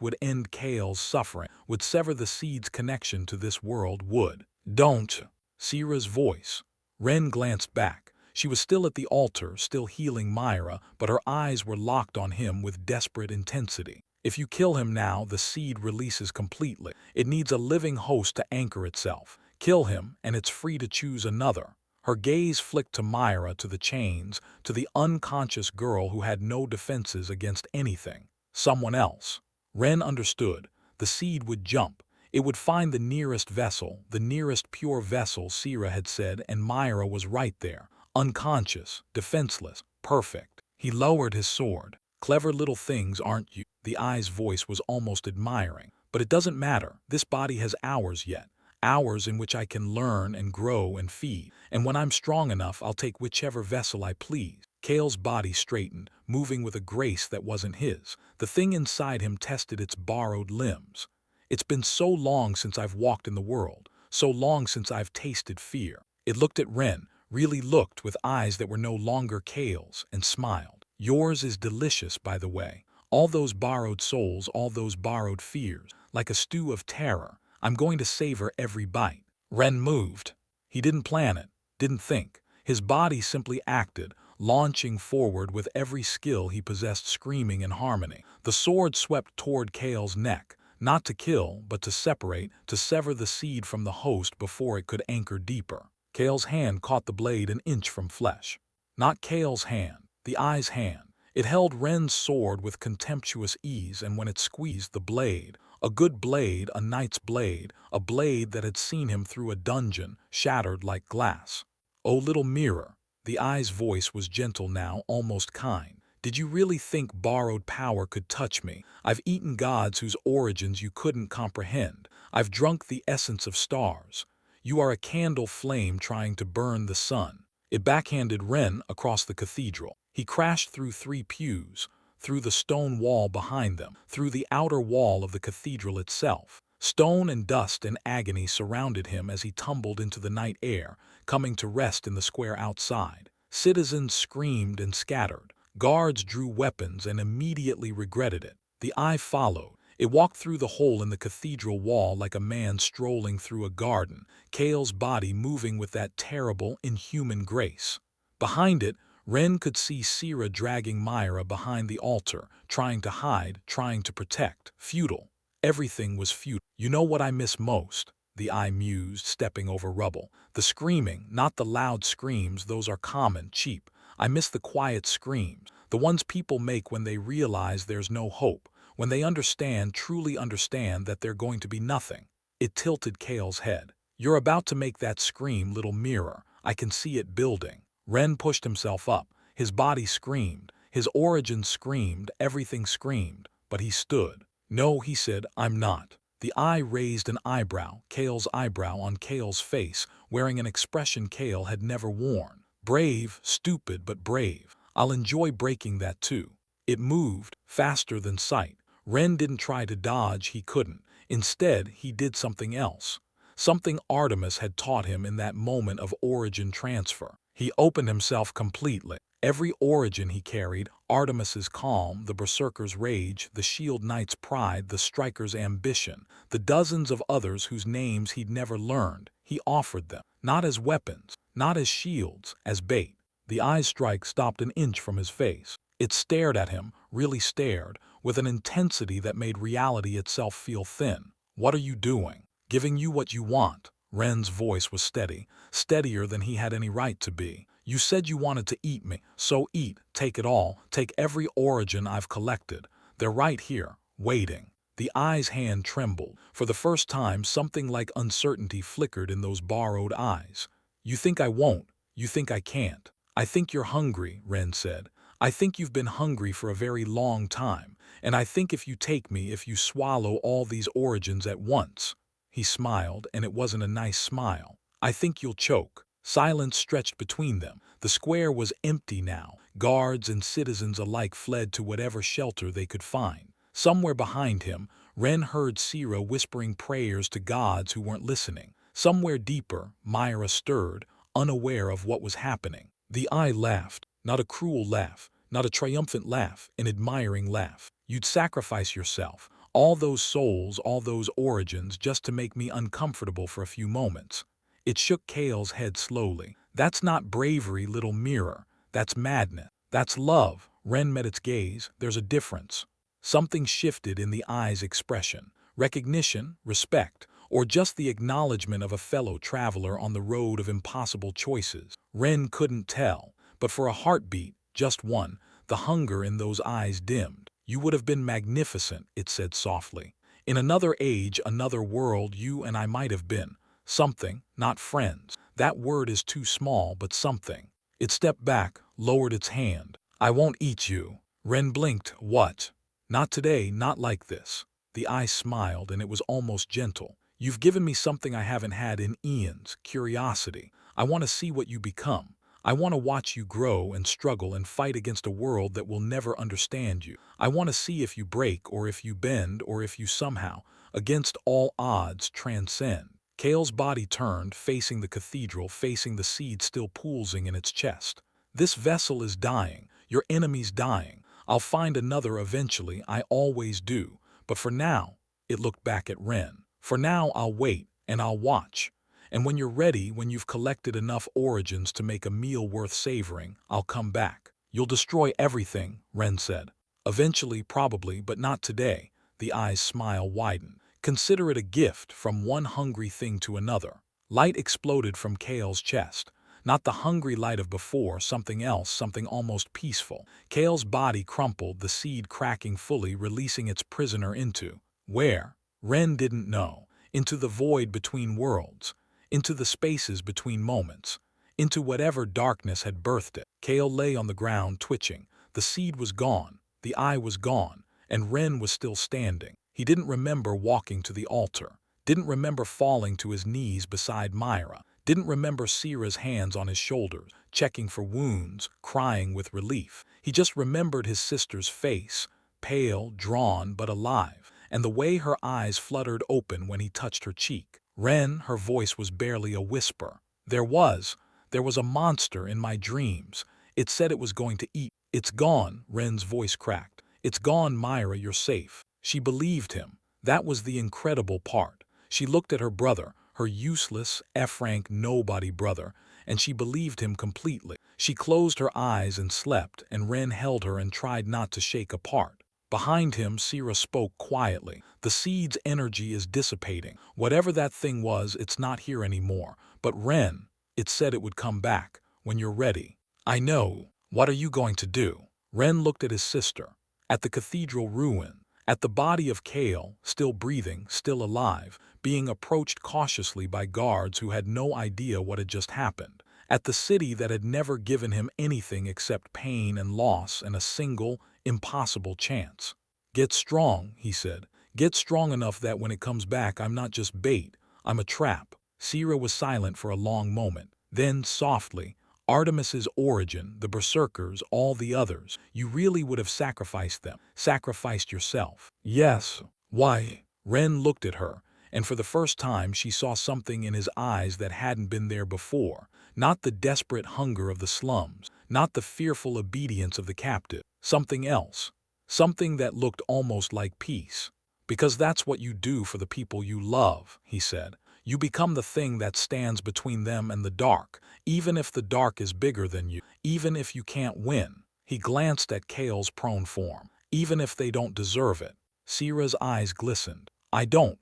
would end Kale's suffering, would sever the seed's connection to this world, would. "Don't." Sierra's voice. Ren glanced back. She was still at the altar, still healing Myra, but her eyes were locked on him with desperate intensity. "If you kill him now, the seed releases completely. It needs a living host to anchor itself. Kill him, and it's free to choose another." Her gaze flicked to Myra, to the chains, to the unconscious girl who had no defenses against anything. Someone else. Ren understood. The seed would jump. It would find the nearest vessel, the nearest pure vessel, Sierra had said, and Myra was right there. Unconscious, defenseless, perfect. He lowered his sword. "Clever little things, aren't you?" The eye's voice was almost admiring. "But it doesn't matter. This body has hours yet. Hours in which I can learn and grow and feed. And when I'm strong enough, I'll take whichever vessel I please." Kale's body straightened, moving with a grace that wasn't his. The thing inside him tested its borrowed limbs. "It's been so long since I've walked in the world, so long since I've tasted fear." It looked at Ren, really looked, with eyes that were no longer Kale's, and smiled. "Yours is delicious, by the way. All those borrowed souls, all those borrowed fears, like a stew of terror. I'm going to savor every bite." Ren moved. He didn't plan it, didn't think. His body simply acted, launching forward with every skill he possessed, screaming in harmony. The sword swept toward Kale's neck, not to kill, but to separate, to sever the seed from the host before it could anchor deeper. Kale's hand caught the blade an inch from flesh. Not Kale's hand, the eye's hand. It held Ren's sword with contemptuous ease, and when it squeezed the blade, a good blade, a knight's blade, a blade that had seen him through a dungeon, shattered like glass. "Oh, little mirror," the eye's voice was gentle now, almost kind. "Did you really think borrowed power could touch me? I've eaten gods whose origins you couldn't comprehend. I've drunk the essence of stars. You are a candle flame trying to burn the sun." It backhanded Ren across the cathedral. He crashed through 3 pews, through the stone wall behind them, through the outer wall of the cathedral itself. Stone and dust and agony surrounded him as he tumbled into the night air, coming to rest in the square outside. Citizens screamed and scattered. Guards drew weapons and immediately regretted it. The eye followed. It walked through the hole in the cathedral wall like a man strolling through a garden, Kale's body moving with that terrible, inhuman grace. Behind it, Ren could see Sierra dragging Myra behind the altar, trying to hide, trying to protect. Futile. Everything was futile. "You know what I miss most?" the eye mused, stepping over rubble. "The screaming, not the loud screams, those are common, cheap. I miss the quiet screams, the ones people make when they realize there's no hope, when they understand, truly understand, that they're going to be nothing." It tilted Kale's head. "You're about to make that scream, little mirror. I can see it building." Ren pushed himself up. His body screamed. His origin screamed. Everything screamed. But he stood. "No," he said, "I'm not." The eye raised an eyebrow, Kale's eyebrow, on Kale's face, wearing an expression Kale had never worn. "Brave, stupid, but brave. I'll enjoy breaking that too." It moved, faster than sight. Ren didn't try to dodge, he couldn't. Instead, he did something else. Something Artemis had taught him in that moment of origin transfer. He opened himself completely. Every origin he carried, Artemis's calm, the berserker's rage, the shield knight's pride, the striker's ambition, the dozens of others whose names he'd never learned, he offered them. Not as weapons, not as shields, as bait. The eye strike stopped an inch from his face. It stared at him, really stared, with an intensity that made reality itself feel thin. "What are you doing?" "Giving you what you want." Ren's voice was steady, steadier than he had any right to be. "You said you wanted to eat me, so eat, take it all, take every origin I've collected. They're right here, waiting." The eye's hand trembled. For the first time, something like uncertainty flickered in those borrowed eyes. "You think I won't? You think I can't?" "I think you're hungry," Ren said. "I think you've been hungry for a very long time, and I think if you take me, if you swallow all these origins at once—" He smiled, and it wasn't a nice smile. "I think you'll choke." Silence stretched between them. The square was empty now. Guards and citizens alike fled to whatever shelter they could find. Somewhere behind him, Ren heard Sira whispering prayers to gods who weren't listening. Somewhere deeper, Myra stirred, unaware of what was happening. The eye laughed, not a cruel laugh, not a triumphant laugh, an admiring laugh. You'd sacrifice yourself, all those souls, all those origins, just to make me uncomfortable for a few moments. It shook Kale's head slowly. That's not bravery, little mirror. That's madness. That's love. Ren met its gaze. There's a difference. Something shifted in the eye's expression. Recognition, respect, or just the acknowledgement of a fellow traveler on the road of impossible choices. Ren couldn't tell, but for a heartbeat, just one, the hunger in those eyes dimmed. You would have been magnificent, it said softly. In another age, another world, you and I might have been. Something, not friends. That word is too small, but something. It stepped back, lowered its hand. I won't eat you. Ren blinked. What? Not today, not like this. The eye smiled, and it was almost gentle. You've given me something I haven't had in eons, curiosity. I want to see what you become. I want to watch you grow and struggle and fight against a world that will never understand you. I want to see if you break, or if you bend, or if you somehow, against all odds, transcend. Kale's body turned, facing the cathedral, facing the seed still pulsing in its chest. This vessel is dying. Your enemy's dying. I'll find another eventually, I always do. But for now, it looked back at Ren. For now, I'll wait, and I'll watch. And when you're ready, when you've collected enough origins to make a meal worth savoring, I'll come back. You'll destroy everything, Ren said. Eventually, probably, but not today. The eye's smile widened. Consider it a gift from one hungry thing to another. Light exploded from Kale's chest. Not the hungry light of before, something else, something almost peaceful. Kale's body crumpled, the seed cracking fully, releasing its prisoner into where? Ren didn't know. Into the void between worlds. Into the spaces between moments. Into whatever darkness had birthed it. Kale lay on the ground, twitching. The seed was gone. The eye was gone. And Ren was still standing. He didn't remember walking to the altar. Didn't remember falling to his knees beside Myra. Didn't remember Sira's hands on his shoulders, checking for wounds, crying with relief. He just remembered his sister's face, pale, drawn, but alive, and the way her eyes fluttered open when he touched her cheek. Ren, her voice was barely a whisper. There was a monster in my dreams. It said it was going to eat. It's gone, Ren's voice cracked. It's gone, Myra, you're safe. She believed him. That was the incredible part. She looked at her brother, her useless, F-rank nobody brother, and she believed him completely. She closed her eyes and slept, and Ren held her and tried not to shake apart. Behind him, Sira spoke quietly. The seed's energy is dissipating. Whatever that thing was, it's not here anymore. But Ren, it said it would come back, when you're ready. I know. What are you going to do? Ren looked at his sister, at the cathedral ruin, at the body of Kale, still breathing, still alive, being approached cautiously by guards who had no idea what had just happened, at the city that had never given him anything except pain and loss and a single, impossible chance. Get strong, he said. Get strong enough that when it comes back, I'm not just bait, I'm a trap. Sira was silent for a long moment. Then, softly, Artemis's origin, the berserkers, all the others, you really would have sacrificed them, sacrificed yourself. Yes. Why? Ren looked at her, and for the first time she saw something in his eyes that hadn't been there before. Not the desperate hunger of the slums, not the fearful obedience of the captive. Something else. Something that looked almost like peace. Because that's what you do for the people you love, he said. You become the thing that stands between them and the dark, even if the dark is bigger than you, even if you can't win. He glanced at Kale's prone form. Even if they don't deserve it. Sira's eyes glistened. I don't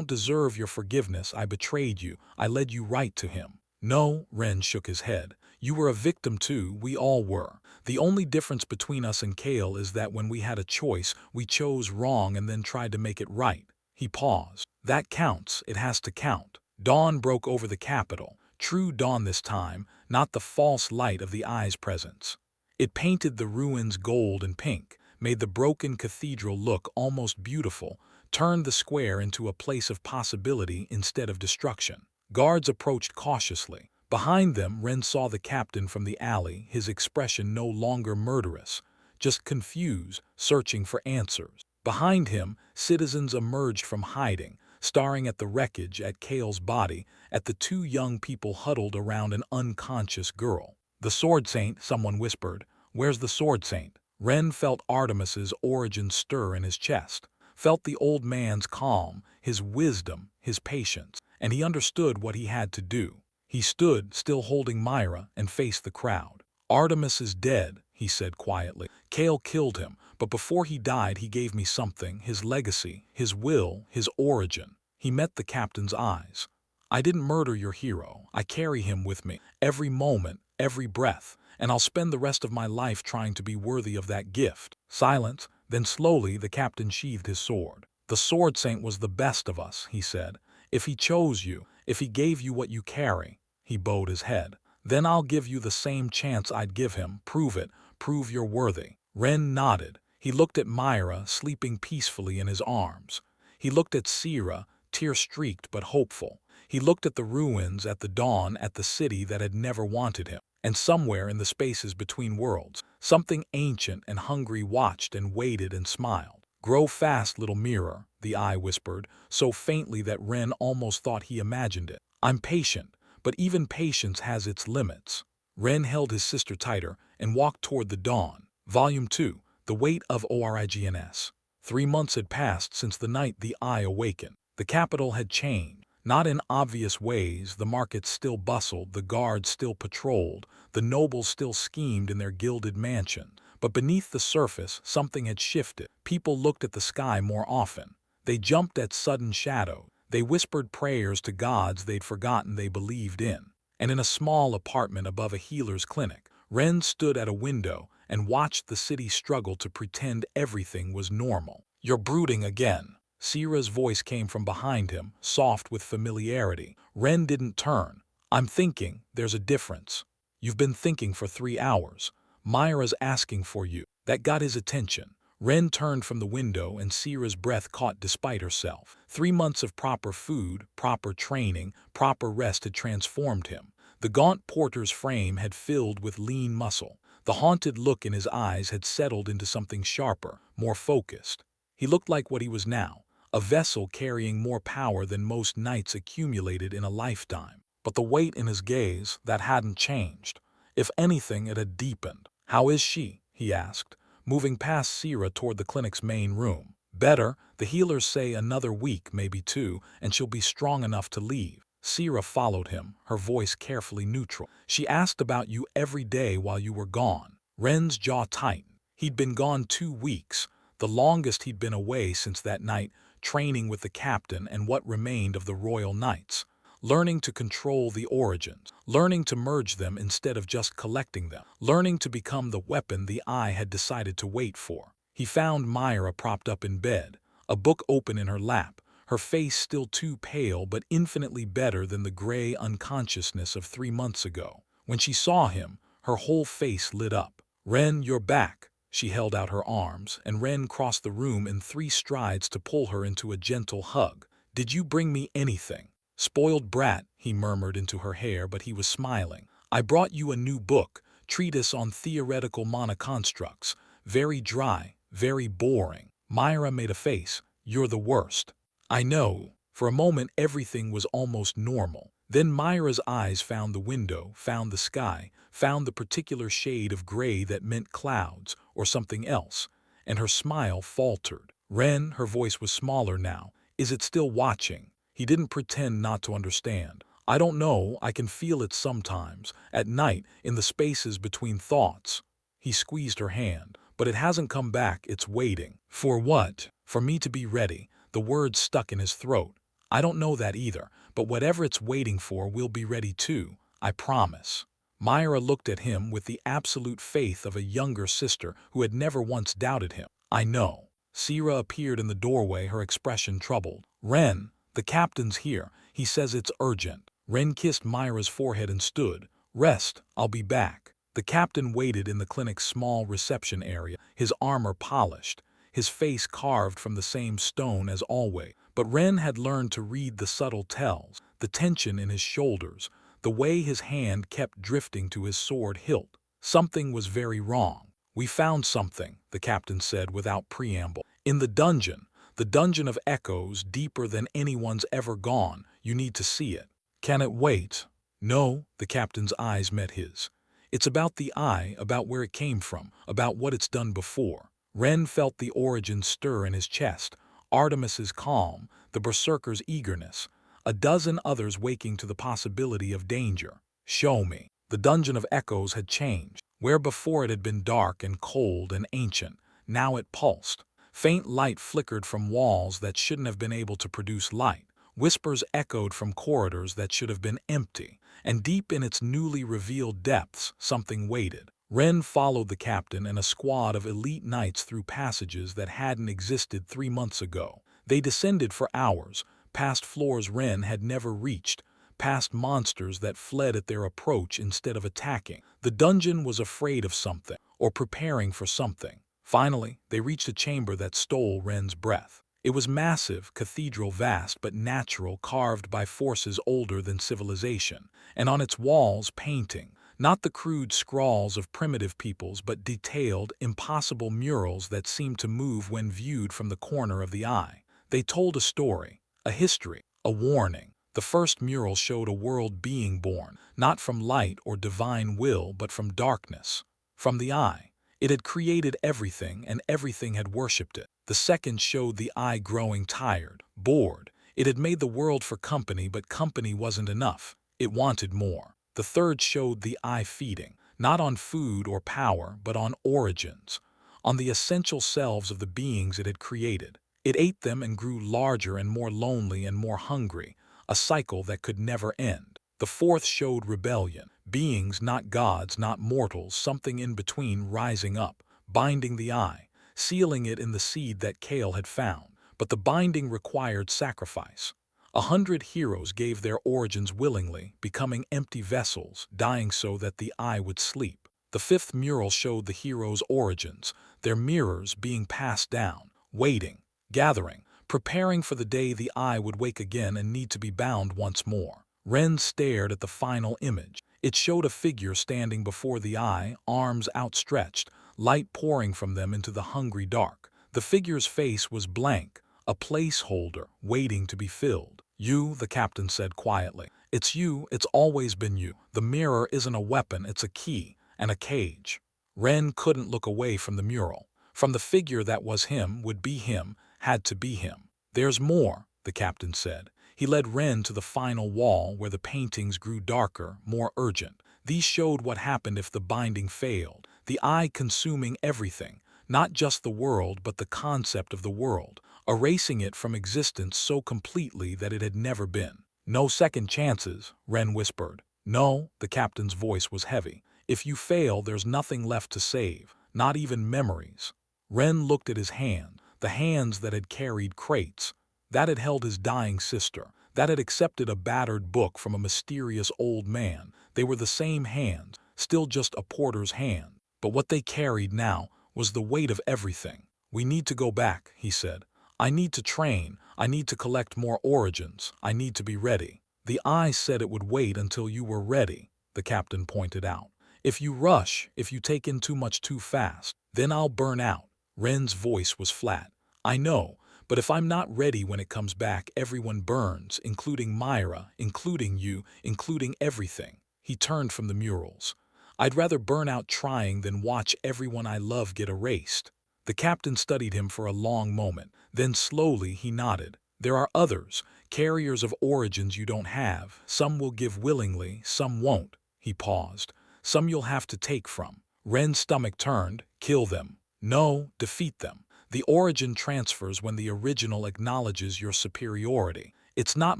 deserve your forgiveness. I betrayed you. I led you right to him. No, Ren shook his head. You were a victim too, we all were. The only difference between us and Kale is that when we had a choice, we chose wrong and then tried to make it right. He paused. That counts, it has to count. Dawn broke over the capital. True dawn this time, not the false light of the eye's presence. It painted the ruins gold and pink, made the broken cathedral look almost beautiful, turned the square into a place of possibility instead of destruction. Guards approached cautiously. Behind them, Ren saw the captain from the alley, his expression no longer murderous, just confused, searching for answers. Behind him, citizens emerged from hiding, staring at the wreckage, at Kale's body, at the two young people huddled around an unconscious girl. "The Swordsaint," someone whispered. "Where's the Swordsaint?" Ren felt Artemis's origin stir in his chest, felt the old man's calm, his wisdom, his patience, and he understood what he had to do. He stood, still holding Myra, and faced the crowd. "Artemis is dead," he said quietly. "Kale killed him, but before he died he gave me something, his legacy, his will, his origin." He met the captain's eyes. "I didn't murder your hero. I carry him with me, every moment, every breath, and I'll spend the rest of my life trying to be worthy of that gift." Silence, then slowly the captain sheathed his sword. "The Swordsaint was the best of us," he said. "If he chose you, if he gave you what you carry," he bowed his head, "then I'll give you the same chance I'd give him. Prove it, prove you're worthy." Ren nodded. He looked at Myra, sleeping peacefully in his arms. He looked at Sierra, tear-streaked but hopeful. He looked at the ruins, at the dawn, at the city that had never wanted him. And somewhere in the spaces between worlds, something ancient and hungry watched and waited and smiled. "Grow fast, little mirror," the eye whispered, so faintly that Ren almost thought he imagined it. "I'm patient, but even patience has its limits." Ren held his sister tighter and walked toward the dawn. Volume 2, The Weight of Origins. 3 months had passed since the night the eye awakened. The capital had changed. Not in obvious ways. The markets still bustled, the guards still patrolled, the nobles still schemed in their gilded mansion. But beneath the surface, something had shifted. People looked at the sky more often. They jumped at sudden shadows. They whispered prayers to gods they'd forgotten they believed in. And in a small apartment above a healer's clinic, Ren stood at a window and watched the city struggle to pretend everything was normal. "You're brooding again." Sierra's voice came from behind him, soft with familiarity. Ren didn't turn. "I'm thinking. There's a difference. You've been thinking for 3 hours. Myra's asking for you." That got his attention. Ren turned from the window and Sierra's breath caught despite herself. 3 months of proper food, proper training, proper rest had transformed him. The gaunt porter's frame had filled with lean muscle. The haunted look in his eyes had settled into something sharper, more focused. He looked like what he was now, a vessel carrying more power than most knights accumulated in a lifetime. But the weight in his gaze, that hadn't changed. If anything, it had deepened. "How is she?" he asked, moving past Sierra toward the clinic's main room. "Better. The healers say another week, maybe 2, and she'll be strong enough to leave." Sierra followed him, her voice carefully neutral. "She asked about you every day while you were gone." Ren's jaw tightened. He'd been gone 2 weeks, the longest he'd been away since that night, training with the captain and what remained of the Royal Knights, learning to control the origins, learning to merge them instead of just collecting them, learning to become the weapon the eye had decided to wait for. He found Myra propped up in bed, a book open in her lap, her face still too pale but infinitely better than the gray unconsciousness of 3 months ago. When she saw him, her whole face lit up. "Ren, you're back." She held out her arms, and Ren crossed the room in 3 strides to pull her into a gentle hug. "Did you bring me anything?" "Spoiled brat," he murmured into her hair, but he was smiling. "I brought you a new book, treatise on theoretical monoconstructs. Very dry, very boring." Myra made a face. "You're the worst." "I know." For a moment everything was almost normal. Then Myra's eyes found the window, found the sky, found the particular shade of gray that meant clouds or something else, and her smile faltered. "Ren," her voice was smaller now, "is it still watching?" He didn't pretend not to understand. "I don't know, I can feel it sometimes, at night, in the spaces between thoughts." He squeezed her hand. "But it hasn't come back, it's waiting." "For what?" "For me to be ready." The words stuck in his throat. "I don't know that either, but whatever it's waiting for, we'll be ready too. I promise." Myra looked at him with the absolute faith of a younger sister who had never once doubted him. "I know." Sierra appeared in the doorway, her expression troubled. "Ren, the captain's here. He says it's urgent." Ren kissed Myra's forehead and stood. "Rest, I'll be back." The captain waited in the clinic's small reception area, his armor polished, his face carved from the same stone as always. But Ren had learned to read the subtle tells, the tension in his shoulders, the way his hand kept drifting to his sword hilt. Something was very wrong. "We found something," the captain said without preamble. "In the dungeon of echoes, deeper than anyone's ever gone. You need to see it." "Can it wait?" "No," the captain's eyes met his. "It's about the eye, about where it came from, about what it's done before." Ren felt the origin stir in his chest, Artemis's calm, the berserker's eagerness, a dozen others waking to the possibility of danger. "Show me." The dungeon of echoes had changed. Where before it had been dark and cold and ancient, now it pulsed. Faint light flickered from walls that shouldn't have been able to produce light. Whispers echoed from corridors that should have been empty. And deep in its newly revealed depths, something waited. Ren followed the captain and a squad of elite knights through passages that hadn't existed 3 months ago. They descended for hours, past floors Ren had never reached, past monsters that fled at their approach instead of attacking. The dungeon was afraid of something, or preparing for something. Finally, they reached a chamber that stole Ren's breath. It was massive, cathedral vast but natural, carved by forces older than civilization, and on its walls painting, not the crude scrawls of primitive peoples but detailed, impossible murals that seemed to move when viewed from the corner of the eye. They told a story, a history, a warning. The first mural showed a world being born, not from light or divine will but from darkness, from the eye. It had created everything and everything had worshipped it. The second showed the eye growing tired, bored. It had made the world for company, but company wasn't enough. It wanted more. The third showed the eye feeding, not on food or power, but on origins, on the essential selves of the beings it had created. It ate them and grew larger and more lonely and more hungry, a cycle that could never end. The fourth showed rebellion, beings, not gods, not mortals, something in between, rising up, binding the eye, sealing it in the seed that Kale had found. But the binding required sacrifice. 100 heroes gave their origins willingly, becoming empty vessels, dying so that the eye would sleep. The fifth mural showed the heroes' origins, their mirrors being passed down, waiting, gathering, preparing for the day the eye would wake again and need to be bound once more. Ren stared at the final image. It showed a figure standing before the eye, arms outstretched, light pouring from them into the hungry dark. The figure's face was blank, a placeholder waiting to be filled. "You," the captain said quietly. "It's you, it's always been you. The mirror isn't a weapon, it's a key, and a cage." Ren couldn't look away from the mural. From the figure that was him, would be him, had to be him. "There's more," the captain said. He led Ren to the final wall where the paintings grew darker, more urgent. These showed what happened if the binding failed, the eye consuming everything, not just the world but the concept of the world, erasing it from existence so completely that it had never been. "No second chances," Ren whispered. "No," the captain's voice was heavy. "If you fail, there's nothing left to save, not even memories." Ren looked at his hand, the hands that had carried crates, that had held his dying sister, that had accepted a battered book from a mysterious old man. They were the same hands, still just a porter's hand. But what they carried now was the weight of everything. "We need to go back," he said. "I need to train, I need to collect more origins, I need to be ready." "The eye said it would wait until you were ready," the captain pointed out. "If you rush, if you take in too much too fast, then I'll burn out." Ren's voice was flat. "I know, but if I'm not ready when it comes back, everyone burns, including Myra, including you, including everything." He turned from the murals. "I'd rather burn out trying than watch everyone I love get erased." The captain studied him for a long moment. Then slowly he nodded. "There are others, carriers of origins you don't have. Some will give willingly, some won't." He paused. "Some you'll have to take from." Ren's stomach turned. "Kill them." "No, defeat them. The origin transfers when the original acknowledges your superiority. It's not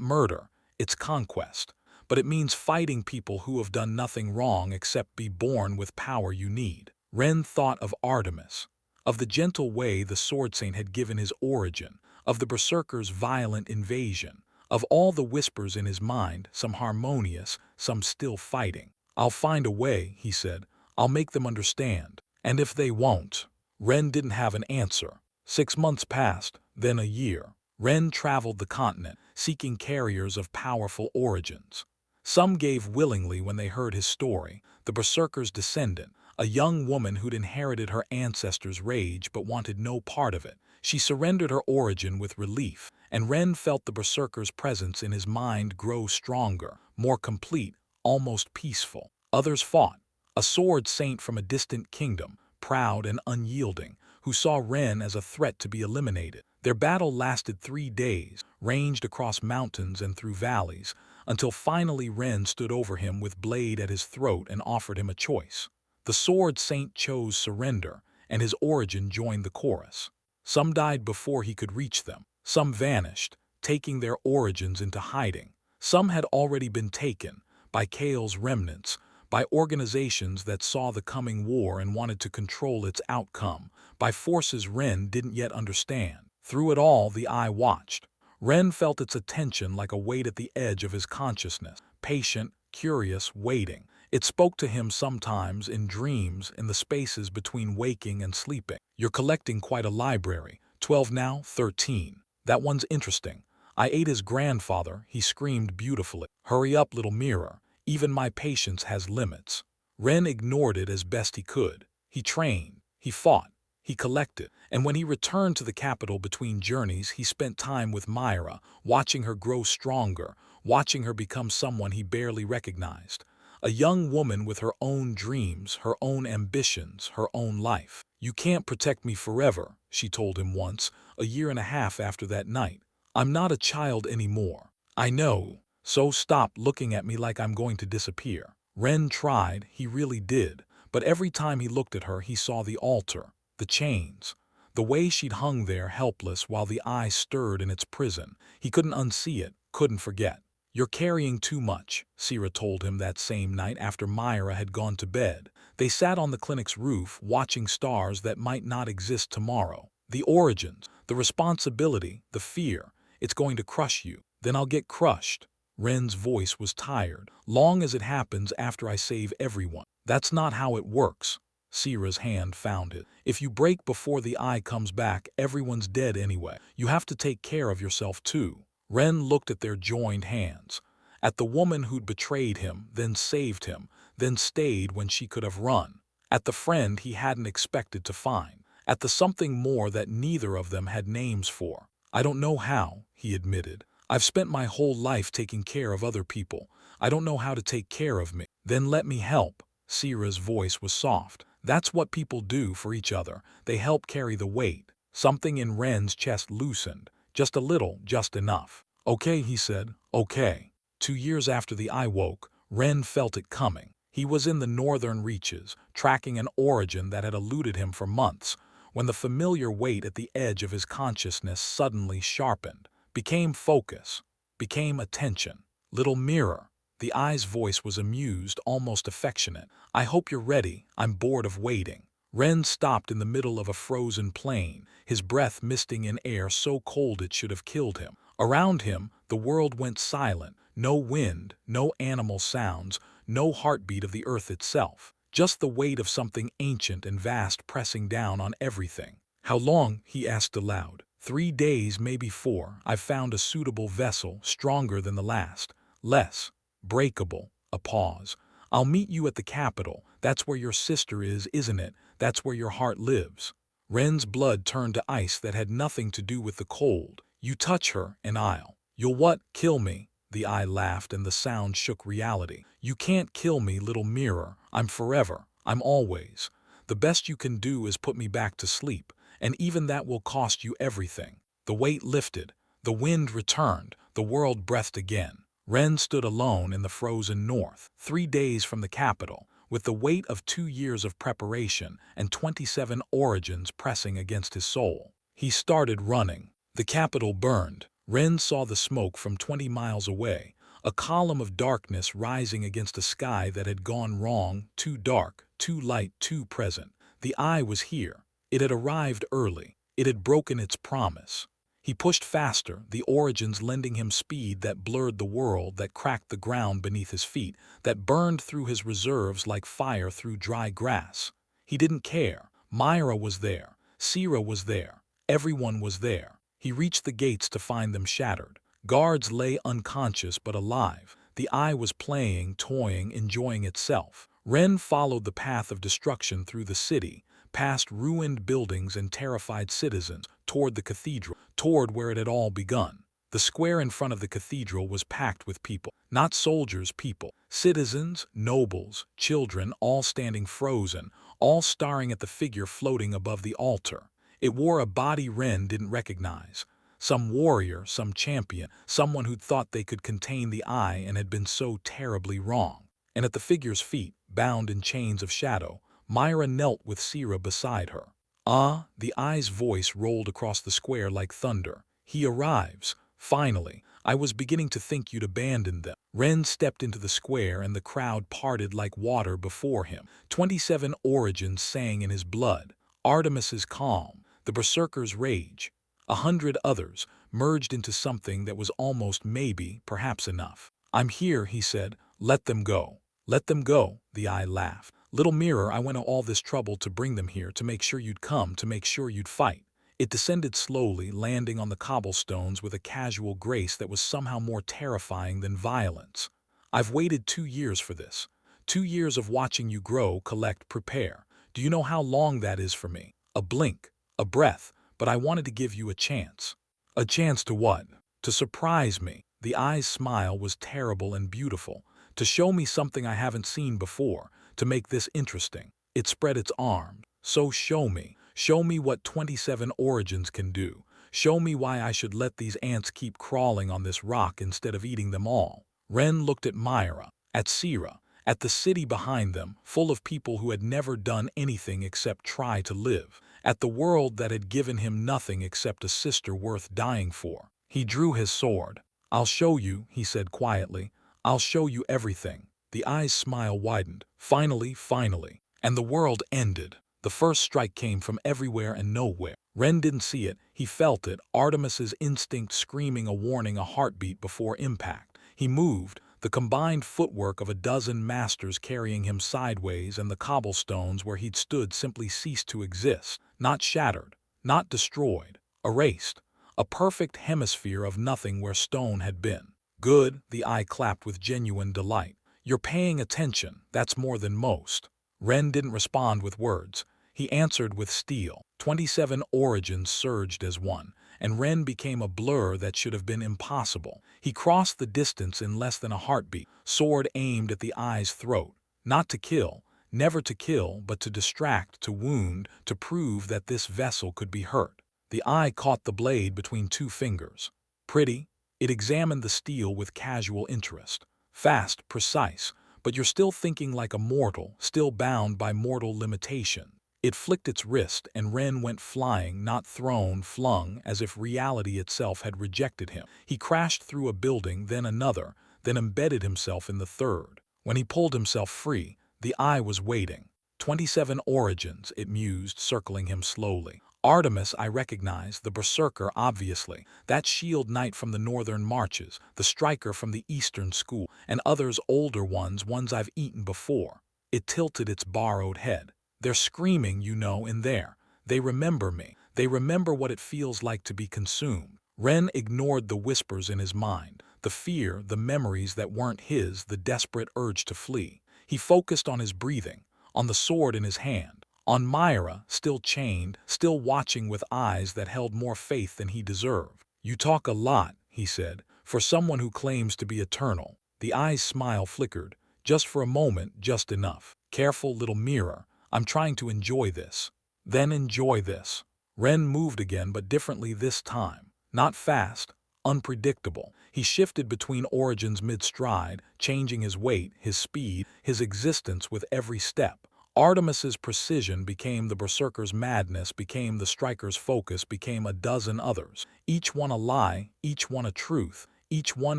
murder, it's conquest. But it means fighting people who have done nothing wrong except be born with power you need." Ren thought of Artemis, of the gentle way the Swordsaint had given his origin, of the berserker's violent invasion, of all the whispers in his mind, some harmonious, some still fighting. "I'll find a way," he said. "I'll make them understand. And if they won't?" Ren didn't have an answer. 6 months passed, then a year. Ren traveled the continent, seeking carriers of powerful origins. Some gave willingly when they heard his story. The berserker's descendant, a young woman who'd inherited her ancestors' rage but wanted no part of it. She surrendered her origin with relief, and Ren felt the berserker's presence in his mind grow stronger, more complete, almost peaceful. Others fought. A sword saint from a distant kingdom, proud and unyielding, who saw Ren as a threat to be eliminated. Their battle lasted 3 days, ranged across mountains and through valleys, until finally Ren stood over him with blade at his throat and offered him a choice. The sword saint chose surrender, and his origin joined the chorus. Some died before he could reach them. Some vanished, taking their origins into hiding. Some had already been taken, by Kale's remnants, by organizations that saw the coming war and wanted to control its outcome, by forces Ren didn't yet understand. Through it all, the Eye watched. Ren felt its attention like a weight at the edge of his consciousness, patient, curious, waiting. It spoke to him sometimes in dreams, in the spaces between waking and sleeping. "You're collecting quite a library. 12 now, 13. That one's interesting. I ate his grandfather," he screamed beautifully. "Hurry up, little mirror. Even my patience has limits." Ren ignored it as best he could. He trained, he fought, he collected, and when he returned to the capital between journeys, he spent time with Myra, watching her grow stronger, watching her become someone he barely recognized. A young woman with her own dreams, her own ambitions, her own life. "You can't protect me forever," she told him once, a year and a half after that night. "I'm not a child anymore. I know. So stop looking at me like I'm going to disappear." Ren tried, he really did, but every time he looked at her he saw the altar, the chains, the way she'd hung there helpless while the Eye stirred in its prison. He couldn't unsee it, couldn't forget. "You're carrying too much," Sierra told him that same night after Myra had gone to bed. They sat on the clinic's roof, watching stars that might not exist tomorrow. "The origins, the responsibility, the fear. It's going to crush you. Then I'll get crushed." Ren's voice was tired. "Long as it happens after I save everyone." "That's not how it works." Sierra's hand found it. "If you break before the Eye comes back, everyone's dead anyway. You have to take care of yourself too." Ren looked at their joined hands, at the woman who'd betrayed him, then saved him, then stayed when she could have run, at the friend he hadn't expected to find, at the something more that neither of them had names for. "I don't know how," he admitted. "I've spent my whole life taking care of other people. I don't know how to take care of me." "Then let me help." Sierra's voice was soft. "That's what people do for each other. They help carry the weight." Something in Ren's chest loosened. Just a little, just enough. "Okay," he said. "Okay." 2 years after the Eye woke, Ren felt it coming. He was in the northern reaches, tracking an origin that had eluded him for months, when the familiar weight at the edge of his consciousness suddenly sharpened, became focus, became attention. "Little mirror." The Eye's voice was amused, almost affectionate. "I hope you're ready. I'm bored of waiting." Ren stopped in the middle of a frozen plain, his breath misting in air so cold it should have killed him. Around him, the world went silent. No wind, no animal sounds, no heartbeat of the earth itself. Just the weight of something ancient and vast pressing down on everything. "How long?" he asked aloud. 3 days, maybe 4. I've found a suitable vessel, stronger than the last. Less breakable." A pause. "I'll meet you at the capital. That's where your sister is, isn't it? That's where your heart lives." Ren's blood turned to ice that had nothing to do with the cold. "You touch her, and I'll." "You'll what? Kill me?" The Eye laughed, and the sound shook reality. "You can't kill me, little mirror. I'm forever. I'm always. The best you can do is put me back to sleep, and even that will cost you everything." The weight lifted. The wind returned. The world breathed again. Ren stood alone in the frozen north, 3 days from the capital, with the weight of 2 years of preparation and 27 origins pressing against his soul. He started running. The capital burned. Ren saw the smoke from 20 miles away, a column of darkness rising against a sky that had gone wrong, too dark, too light, too present. The Eye was here. It had arrived early. It had broken its promise. He pushed faster, the origins lending him speed that blurred the world, that cracked the ground beneath his feet, that burned through his reserves like fire through dry grass. He didn't care. Myra was there. Sierra was there. Everyone was there. He reached the gates to find them shattered. Guards lay unconscious but alive. The eye was playing, toying, enjoying itself. Ren followed the path of destruction through the city, past ruined buildings and terrified citizens, toward the cathedral, toward where it had all begun. The square in front of the cathedral was packed with people. Not soldiers, people. Citizens, nobles, children, all standing frozen, all staring at the figure floating above the altar. It wore a body Ren didn't recognize. Some warrior, some champion, someone who'd thought they could contain the eye and had been so terribly wrong. And at the figure's feet, bound in chains of shadow, Myra knelt with Sira beside her. Ah, the eye's voice rolled across the square like thunder. He arrives. Finally, I was beginning to think you'd abandoned them. Ren stepped into the square and the crowd parted like water before him. 27 origins sang in his blood. Artemis's calm, the berserker's rage. 100 others merged into something that was almost maybe, perhaps enough. I'm here, he said. Let them go. Let them go, the eye laughed. Little mirror, I went to all this trouble to bring them here, to make sure you'd come, to make sure you'd fight. It descended slowly, landing on the cobblestones with a casual grace that was somehow more terrifying than violence. I've waited 2 years for this. 2 years of watching you grow, collect, prepare. Do you know how long that is for me? A blink, a breath, but I wanted to give you a chance. A chance to what? To surprise me. The eye's smile was terrible and beautiful. To show me something I haven't seen before, to make this interesting. It spread its arms. So show me. Show me what 27 origins can do. Show me why I should let these ants keep crawling on this rock instead of eating them all. Ren looked at Myra, at Sira, at the city behind them, full of people who had never done anything except try to live, at the world that had given him nothing except a sister worth dying for. He drew his sword. I'll show you, he said quietly. I'll show you everything. The eye's smile widened. Finally, finally. And the world ended. The first strike came from everywhere and nowhere. Ren didn't see it, he felt it, Artemis's instinct screaming a warning, a heartbeat before impact. He moved, the combined footwork of a dozen masters carrying him sideways, and the cobblestones where he'd stood simply ceased to exist, not shattered, not destroyed, erased. A perfect hemisphere of nothing where stone had been. Good, the eye clapped with genuine delight. You're paying attention, that's more than most. Ren didn't respond with words. He answered with steel. 27 origins surged as one, and Ren became a blur that should have been impossible. He crossed the distance in less than a heartbeat, sword aimed at the eye's throat. Not to kill, never to kill, but to distract, to wound, to prove that this vessel could be hurt. The eye caught the blade between 2 fingers. Pretty. It examined the steel with casual interest. Fast, precise, but you're still thinking like a mortal, still bound by mortal limitation. It flicked its wrist, and Ren went flying, not thrown, flung, as if reality itself had rejected him. He crashed through a building, then another, then embedded himself in the third. When he pulled himself free, the eye was waiting. 27 origins, it mused, circling him slowly. Artemis I recognize, the berserker obviously, that shield knight from the northern marches, the striker from the eastern school, and others older ones I've eaten before. It tilted its borrowed head. They're screaming, you know, in there. They remember me. They remember what it feels like to be consumed. Ren ignored the whispers in his mind, the fear, the memories that weren't his, the desperate urge to flee. He focused on his breathing, on the sword in his hand, on Myra, still chained, still watching with eyes that held more faith than he deserved. You talk a lot, he said, for someone who claims to be eternal. The eye's smile flickered. Just for a moment, just enough. Careful, little mirror. I'm trying to enjoy this. Then enjoy this. Ren moved again, but differently this time. Not fast, unpredictable. He shifted between origins mid-stride, changing his weight, his speed, his existence with every step. Artemis's precision became the berserker's madness, became the striker's focus, became a dozen others. Each one a lie, each one a truth, each one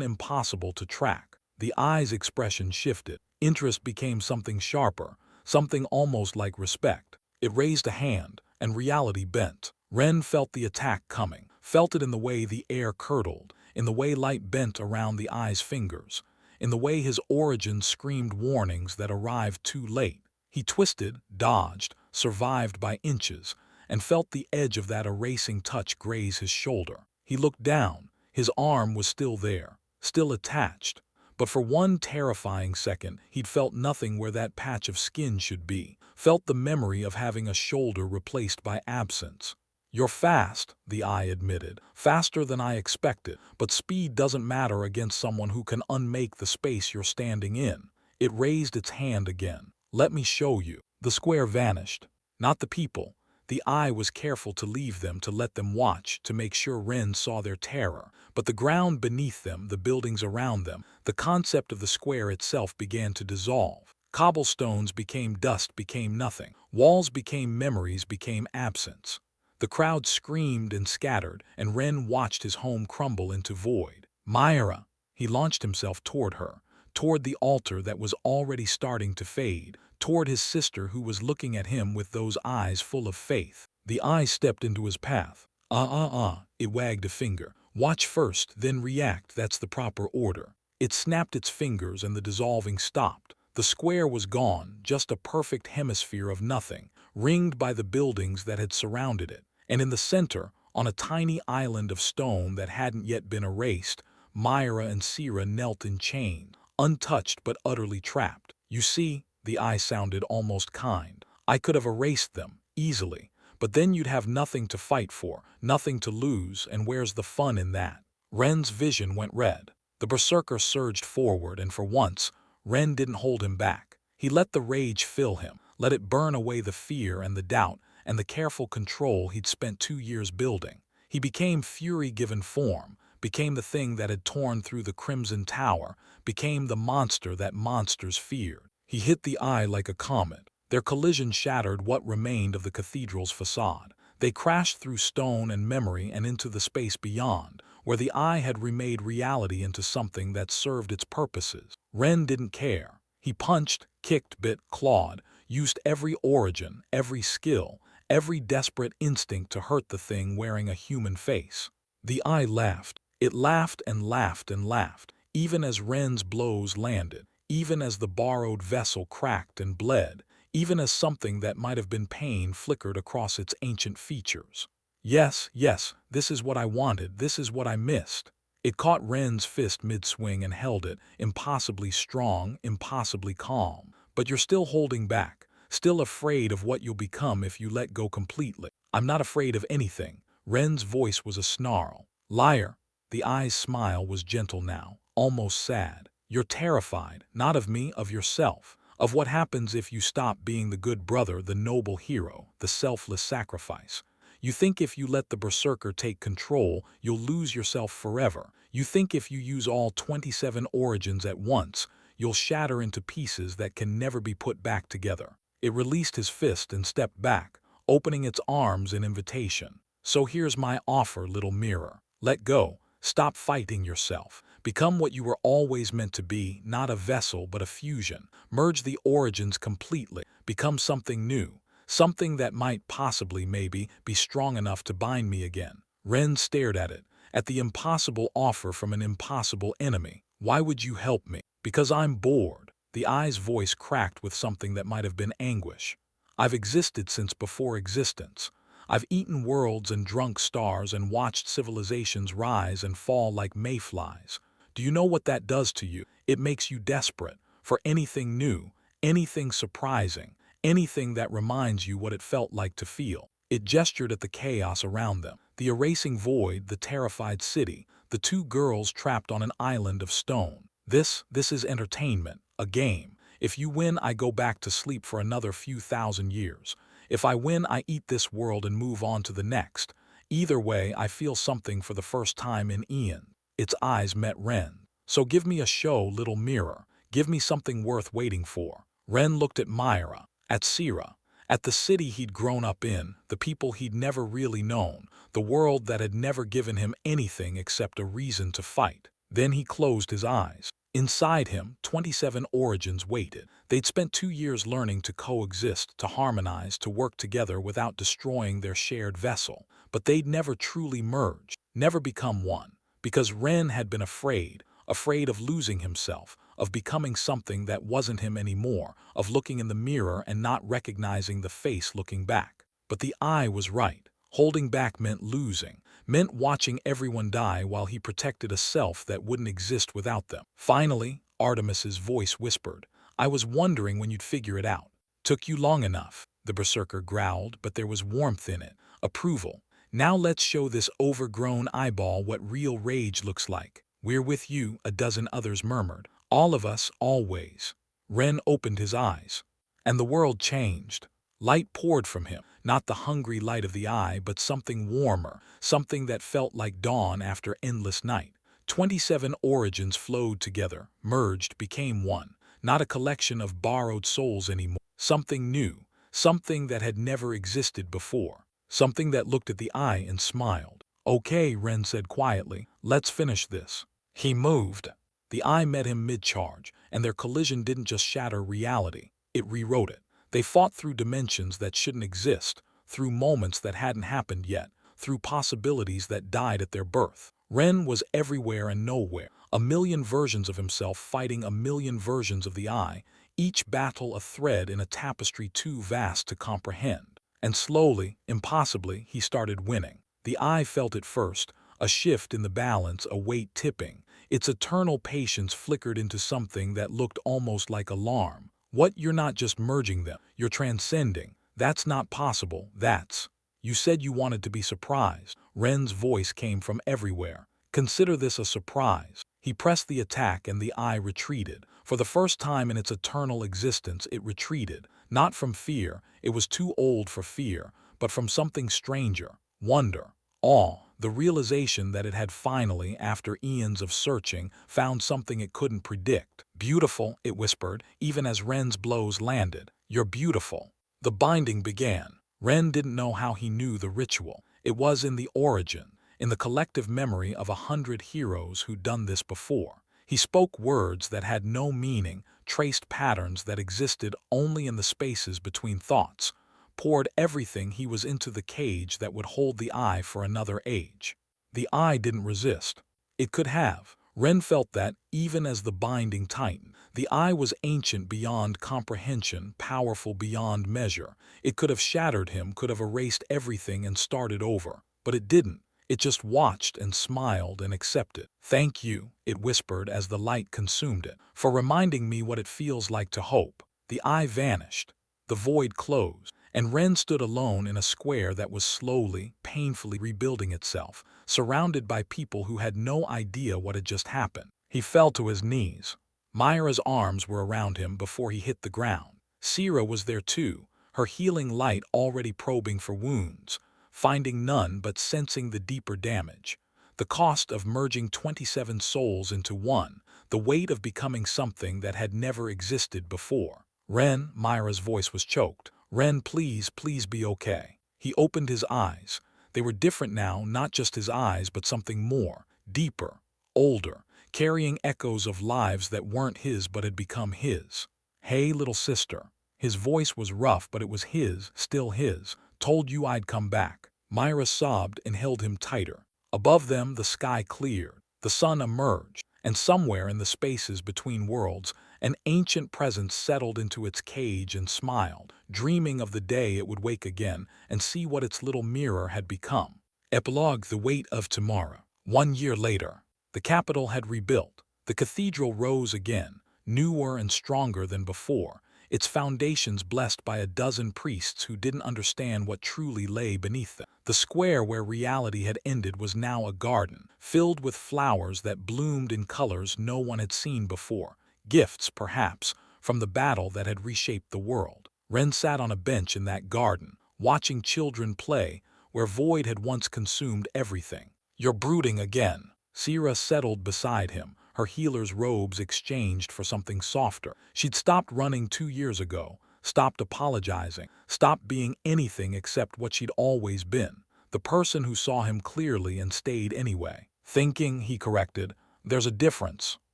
impossible to track. The eye's expression shifted. Interest became something sharper, something almost like respect. It raised a hand, and reality bent. Ren felt the attack coming, felt it in the way the air curdled, in the way light bent around the eye's fingers, in the way his origins screamed warnings that arrived too late. He twisted, dodged, survived by inches, and felt the edge of that erasing touch graze his shoulder. He looked down. His arm was still there, still attached, But for one terrifying second, he'd felt nothing where that patch of skin should be, felt the memory of having a shoulder replaced by absence. "You're fast," the eye admitted, "faster than I expected, but speed doesn't matter against someone who can unmake the space you're standing in." It raised its hand again. "Let me show you." The square vanished. Not the people. The eye was careful to leave them, to let them watch, to make sure Ren saw their terror. But the ground beneath them, the buildings around them, the concept of the square itself began to dissolve. Cobblestones became dust, became nothing. Walls became memories, became absence. The crowd screamed and scattered, and Ren watched his home crumble into void. "Myra!" He launched himself toward her, toward the altar that was already starting to fade, toward his sister who was looking at him with those eyes full of faith. The eye stepped into his path. It wagged a finger. "Watch first, then react, that's the proper order." It snapped its fingers and the dissolving stopped. The square was gone, just a perfect hemisphere of nothing, ringed by the buildings that had surrounded it. And in the center, on a tiny island of stone that hadn't yet been erased, Myra and Sira knelt in chains, untouched but utterly trapped. "You see," the eye sounded almost kind, "I could have erased them, easily. But then you'd have nothing to fight for, nothing to lose, and where's the fun in that?" Ren's vision went red. The berserker surged forward, and for once, Ren didn't hold him back. He let the rage fill him, let it burn away the fear and the doubt and the careful control he'd spent 2 years building. He became fury given form, became the thing that had torn through the Crimson Tower, became the monster that monsters feared. He hit the eye like a comet. Their collision shattered what remained of the cathedral's facade. They crashed through stone and memory and into the space beyond, where the eye had remade reality into something that served its purposes. Ren didn't care. He punched, kicked, bit, clawed, used every origin, every skill, every desperate instinct to hurt the thing wearing a human face. The eye laughed. It laughed and laughed and laughed, even as Ren's blows landed, even as the borrowed vessel cracked and bled, even as something that might have been pain flickered across its ancient features. "Yes, yes, this is what I wanted, this is what I missed." It caught Ren's fist mid-swing and held it, impossibly strong, impossibly calm. "But you're still holding back, still afraid of what you'll become if you let go completely." "I'm not afraid of anything." Ren's voice was a snarl. "Liar." The eye's smile was gentle now, almost sad. "You're terrified, not of me, of yourself, of what happens if you stop being the good brother, the noble hero, the selfless sacrifice. You think if you let the berserker take control, you'll lose yourself forever. You think if you use all 27 origins at once, you'll shatter into pieces that can never be put back together." It released his fist and stepped back, opening its arms in invitation. "So here's my offer, little mirror. Let go. Stop fighting yourself. Become what you were always meant to be, not a vessel but a fusion. Merge the origins completely. Become something new. Something that might possibly, maybe, be strong enough to bind me again." Ren stared at the impossible offer from an impossible enemy. "Why would you help me?" "Because I'm bored." The eye's voice cracked with something that might have been anguish. "I've existed since before existence. I've eaten worlds and drunk stars and watched civilizations rise and fall like mayflies. Do you know what that does to you? It makes you desperate for anything new, anything surprising, anything that reminds you what it felt like to feel." It gestured at the chaos around them, the erasing void, the terrified city, the two girls trapped on an island of stone. This is entertainment, a game. If you win, I go back to sleep for another few thousand years. If I win, I eat this world and move on to the next. Either way, I feel something for the first time in eons." Its eyes met Ren. "So give me a show, little mirror. Give me something worth waiting for." Ren looked at Myra, at Sira, at the city he'd grown up in, the people he'd never really known, the world that had never given him anything except a reason to fight. Then he closed his eyes. Inside him, 27 origins waited. They'd spent 2 years learning to coexist, to harmonize, to work together without destroying their shared vessel. But they'd never truly merged, never become one. Because Ren had been afraid of losing himself, of becoming something that wasn't him anymore, of looking in the mirror and not recognizing the face looking back. But the eye was right. Holding back meant losing, meant watching everyone die while he protected a self that wouldn't exist without them. Finally, Artemis's voice whispered. "I was wondering when you'd figure it out." "Took you long enough," the berserker growled, but there was warmth in it. Approval. "Now let's show this overgrown eyeball what real rage looks like." "We're with you," a dozen others murmured. "All of us, always." Ren opened his eyes. And the world changed. Light poured from him, not the hungry light of the eye, but something warmer, something that felt like dawn after endless night. 27 origins flowed together, merged, became one. Not a collection of borrowed souls anymore. Something new, something that had never existed before. Something that looked at the eye and smiled. "Okay," Ren said quietly, "let's finish this." He moved. The eye met him mid-charge, and their collision didn't just shatter reality, it rewrote it. They fought through dimensions that shouldn't exist, through moments that hadn't happened yet, through possibilities that died at their birth. Ren was everywhere and nowhere, a million versions of himself fighting a million versions of the eye, each battle a thread in a tapestry too vast to comprehend. And slowly, impossibly, he started winning. The eye felt it first, a shift in the balance, a weight tipping. Its eternal patience flickered into something that looked almost like alarm. "What, you're not just merging them, you're transcending. That's not possible, that's—" "You said you wanted to be surprised." Ren's voice came from everywhere. "Consider this a surprise." He pressed the attack and the eye retreated. For the first time in its eternal existence, it retreated. Not from fear, it was too old for fear, but from something stranger. Wonder. Awe. The realization that it had finally, after eons of searching, found something it couldn't predict. "Beautiful," it whispered, even as Ren's blows landed. "You're beautiful." The binding began. Ren didn't know how he knew the ritual. It was in the origin, in the collective memory of 100 heroes who'd done this before. He spoke words that had no meaning, traced patterns that existed only in the spaces between thoughts, poured everything he was into the cage that would hold the eye for another age. The eye didn't resist. It could have. Ren felt that, even as the binding tightened. The eye was ancient beyond comprehension, powerful beyond measure. It could have shattered him, could have erased everything and started over. But it didn't. It just watched and smiled and accepted. "Thank you," it whispered as the light consumed it, "for reminding me what it feels like to hope." The eye vanished. The void closed. And Ren stood alone in a square that was slowly, painfully rebuilding itself, surrounded by people who had no idea what had just happened. He fell to his knees. Myra's arms were around him before he hit the ground. Sierra was there too, her healing light already probing for wounds, finding none but sensing the deeper damage. The cost of merging 27 souls into one, the weight of becoming something that had never existed before. "Ren," Myra's voice was choked. "Ren, please, please be okay." He opened his eyes. They were different now, not just his eyes, but something more, deeper, older, carrying echoes of lives that weren't his but had become his. "Hey, little sister." His voice was rough, but it was his, still his. "Told you I'd come back." Myra sobbed and held him tighter. Above them, the sky cleared. The sun emerged, and somewhere in the spaces between worlds, an ancient presence settled into its cage and smiled, dreaming of the day it would wake again and see what its little mirror had become. Epilogue: The Weight of Tomorrow. 1 year later. The capital had rebuilt. The cathedral rose again, newer and stronger than before, its foundations blessed by a dozen priests who didn't understand what truly lay beneath them. The square where reality had ended was now a garden, filled with flowers that bloomed in colors no one had seen before. Gifts, perhaps, from the battle that had reshaped the world. Ren sat on a bench in that garden, watching children play, where void had once consumed everything. "You're brooding again." Sierra settled beside him, her healer's robes exchanged for something softer. She'd stopped running 2 years ago, stopped apologizing, stopped being anything except what she'd always been, the person who saw him clearly and stayed anyway. "Thinking," he corrected. "There's a difference."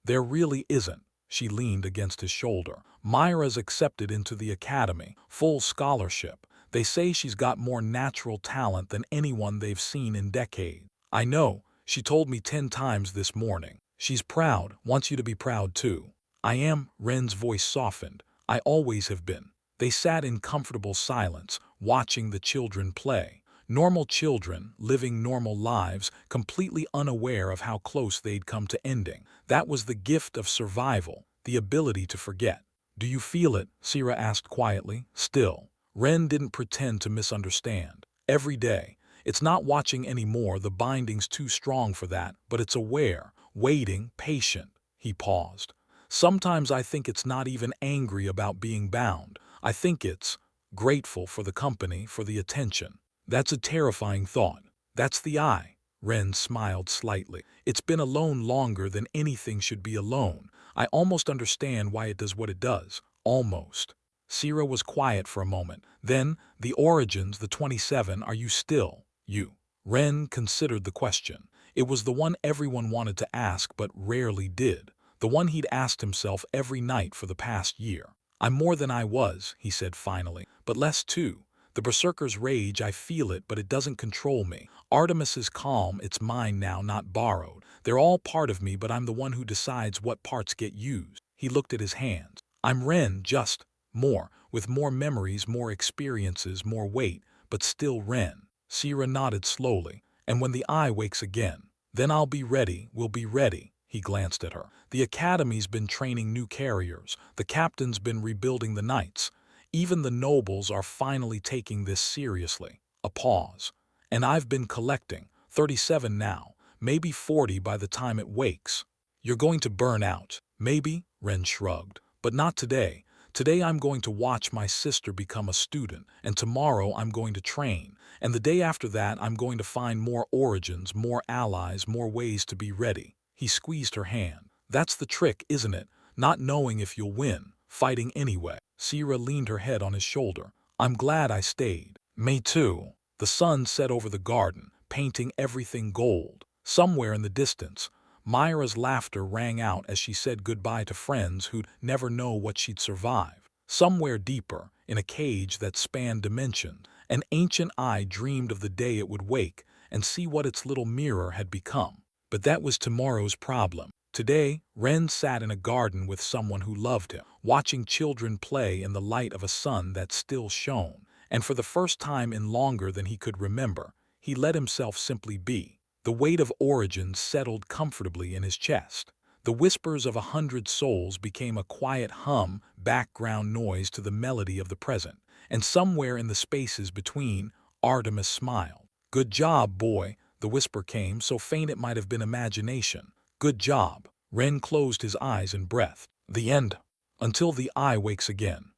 "There really isn't." She leaned against his shoulder. "Myra's accepted into the academy, full scholarship. They say she's got more natural talent than anyone they've seen in decades." "I know. She told me 10 times this morning. She's proud, wants you to be proud too." "I am." Ren's voice softened. "I always have been." They sat in comfortable silence, watching the children play. Normal children, living normal lives, completely unaware of how close they'd come to ending. That was the gift of survival, the ability to forget. "Do you feel it?" Sierra asked quietly. Still, Ren didn't pretend to misunderstand. "Every day. It's not watching anymore, the binding's too strong for that, but it's aware, waiting, patient." He paused. "Sometimes I think it's not even angry about being bound. I think it's grateful for the company, for the attention." "That's a terrifying thought." "That's the eye." Ren smiled slightly. "It's been alone longer than anything should be alone. I almost understand why it does what it does. Almost." Sierra was quiet for a moment. Then, "The origins, the 27, are you still, you?" Ren considered the question. It was the one everyone wanted to ask but rarely did. The one he'd asked himself every night for the past year. "I'm more than I was," he said finally, "but less too. The berserker's rage, I feel it, but it doesn't control me. Artemis's calm, it's mine now, not borrowed. They're all part of me, but I'm the one who decides what parts get used." He looked at his hands. "I'm Ren, just more, with more memories, more experiences, more weight, but still Ren." Sierra nodded slowly. "And when the eye wakes again, then I'll be ready, we'll be ready." He glanced at her. "The Academy's been training new carriers. The captain's been rebuilding the knights. Even the nobles are finally taking this seriously." A pause. "And I've been collecting. 37 now, maybe 40 by the time it wakes." "You're going to burn out." "Maybe," Ren shrugged. "But not today. Today I'm going to watch my sister become a student, and tomorrow I'm going to train, and the day after that I'm going to find more origins, more allies, more ways to be ready." He squeezed her hand. "That's the trick, isn't it? Not knowing if you'll win, fighting anyway." Sierra leaned her head on his shoulder. "I'm glad I stayed." "Me too." The sun set over the garden, painting everything gold. Somewhere in the distance, Myra's laughter rang out as she said goodbye to friends who'd never know what she'd survive. Somewhere deeper, in a cage that spanned dimensions, an ancient eye dreamed of the day it would wake and see what its little mirror had become. But that was tomorrow's problem. Today, Ren sat in a garden with someone who loved him, watching children play in the light of a sun that still shone. And for the first time in longer than he could remember, he let himself simply be. The weight of origins settled comfortably in his chest. The whispers of 100 souls became a quiet hum, background noise to the melody of the present. And somewhere in the spaces between, Artemis smiled. "Good job, boy." The whisper came, so faint it might have been imagination. "Good job." Ren closed his eyes and breathed. The end. Until the eye wakes again.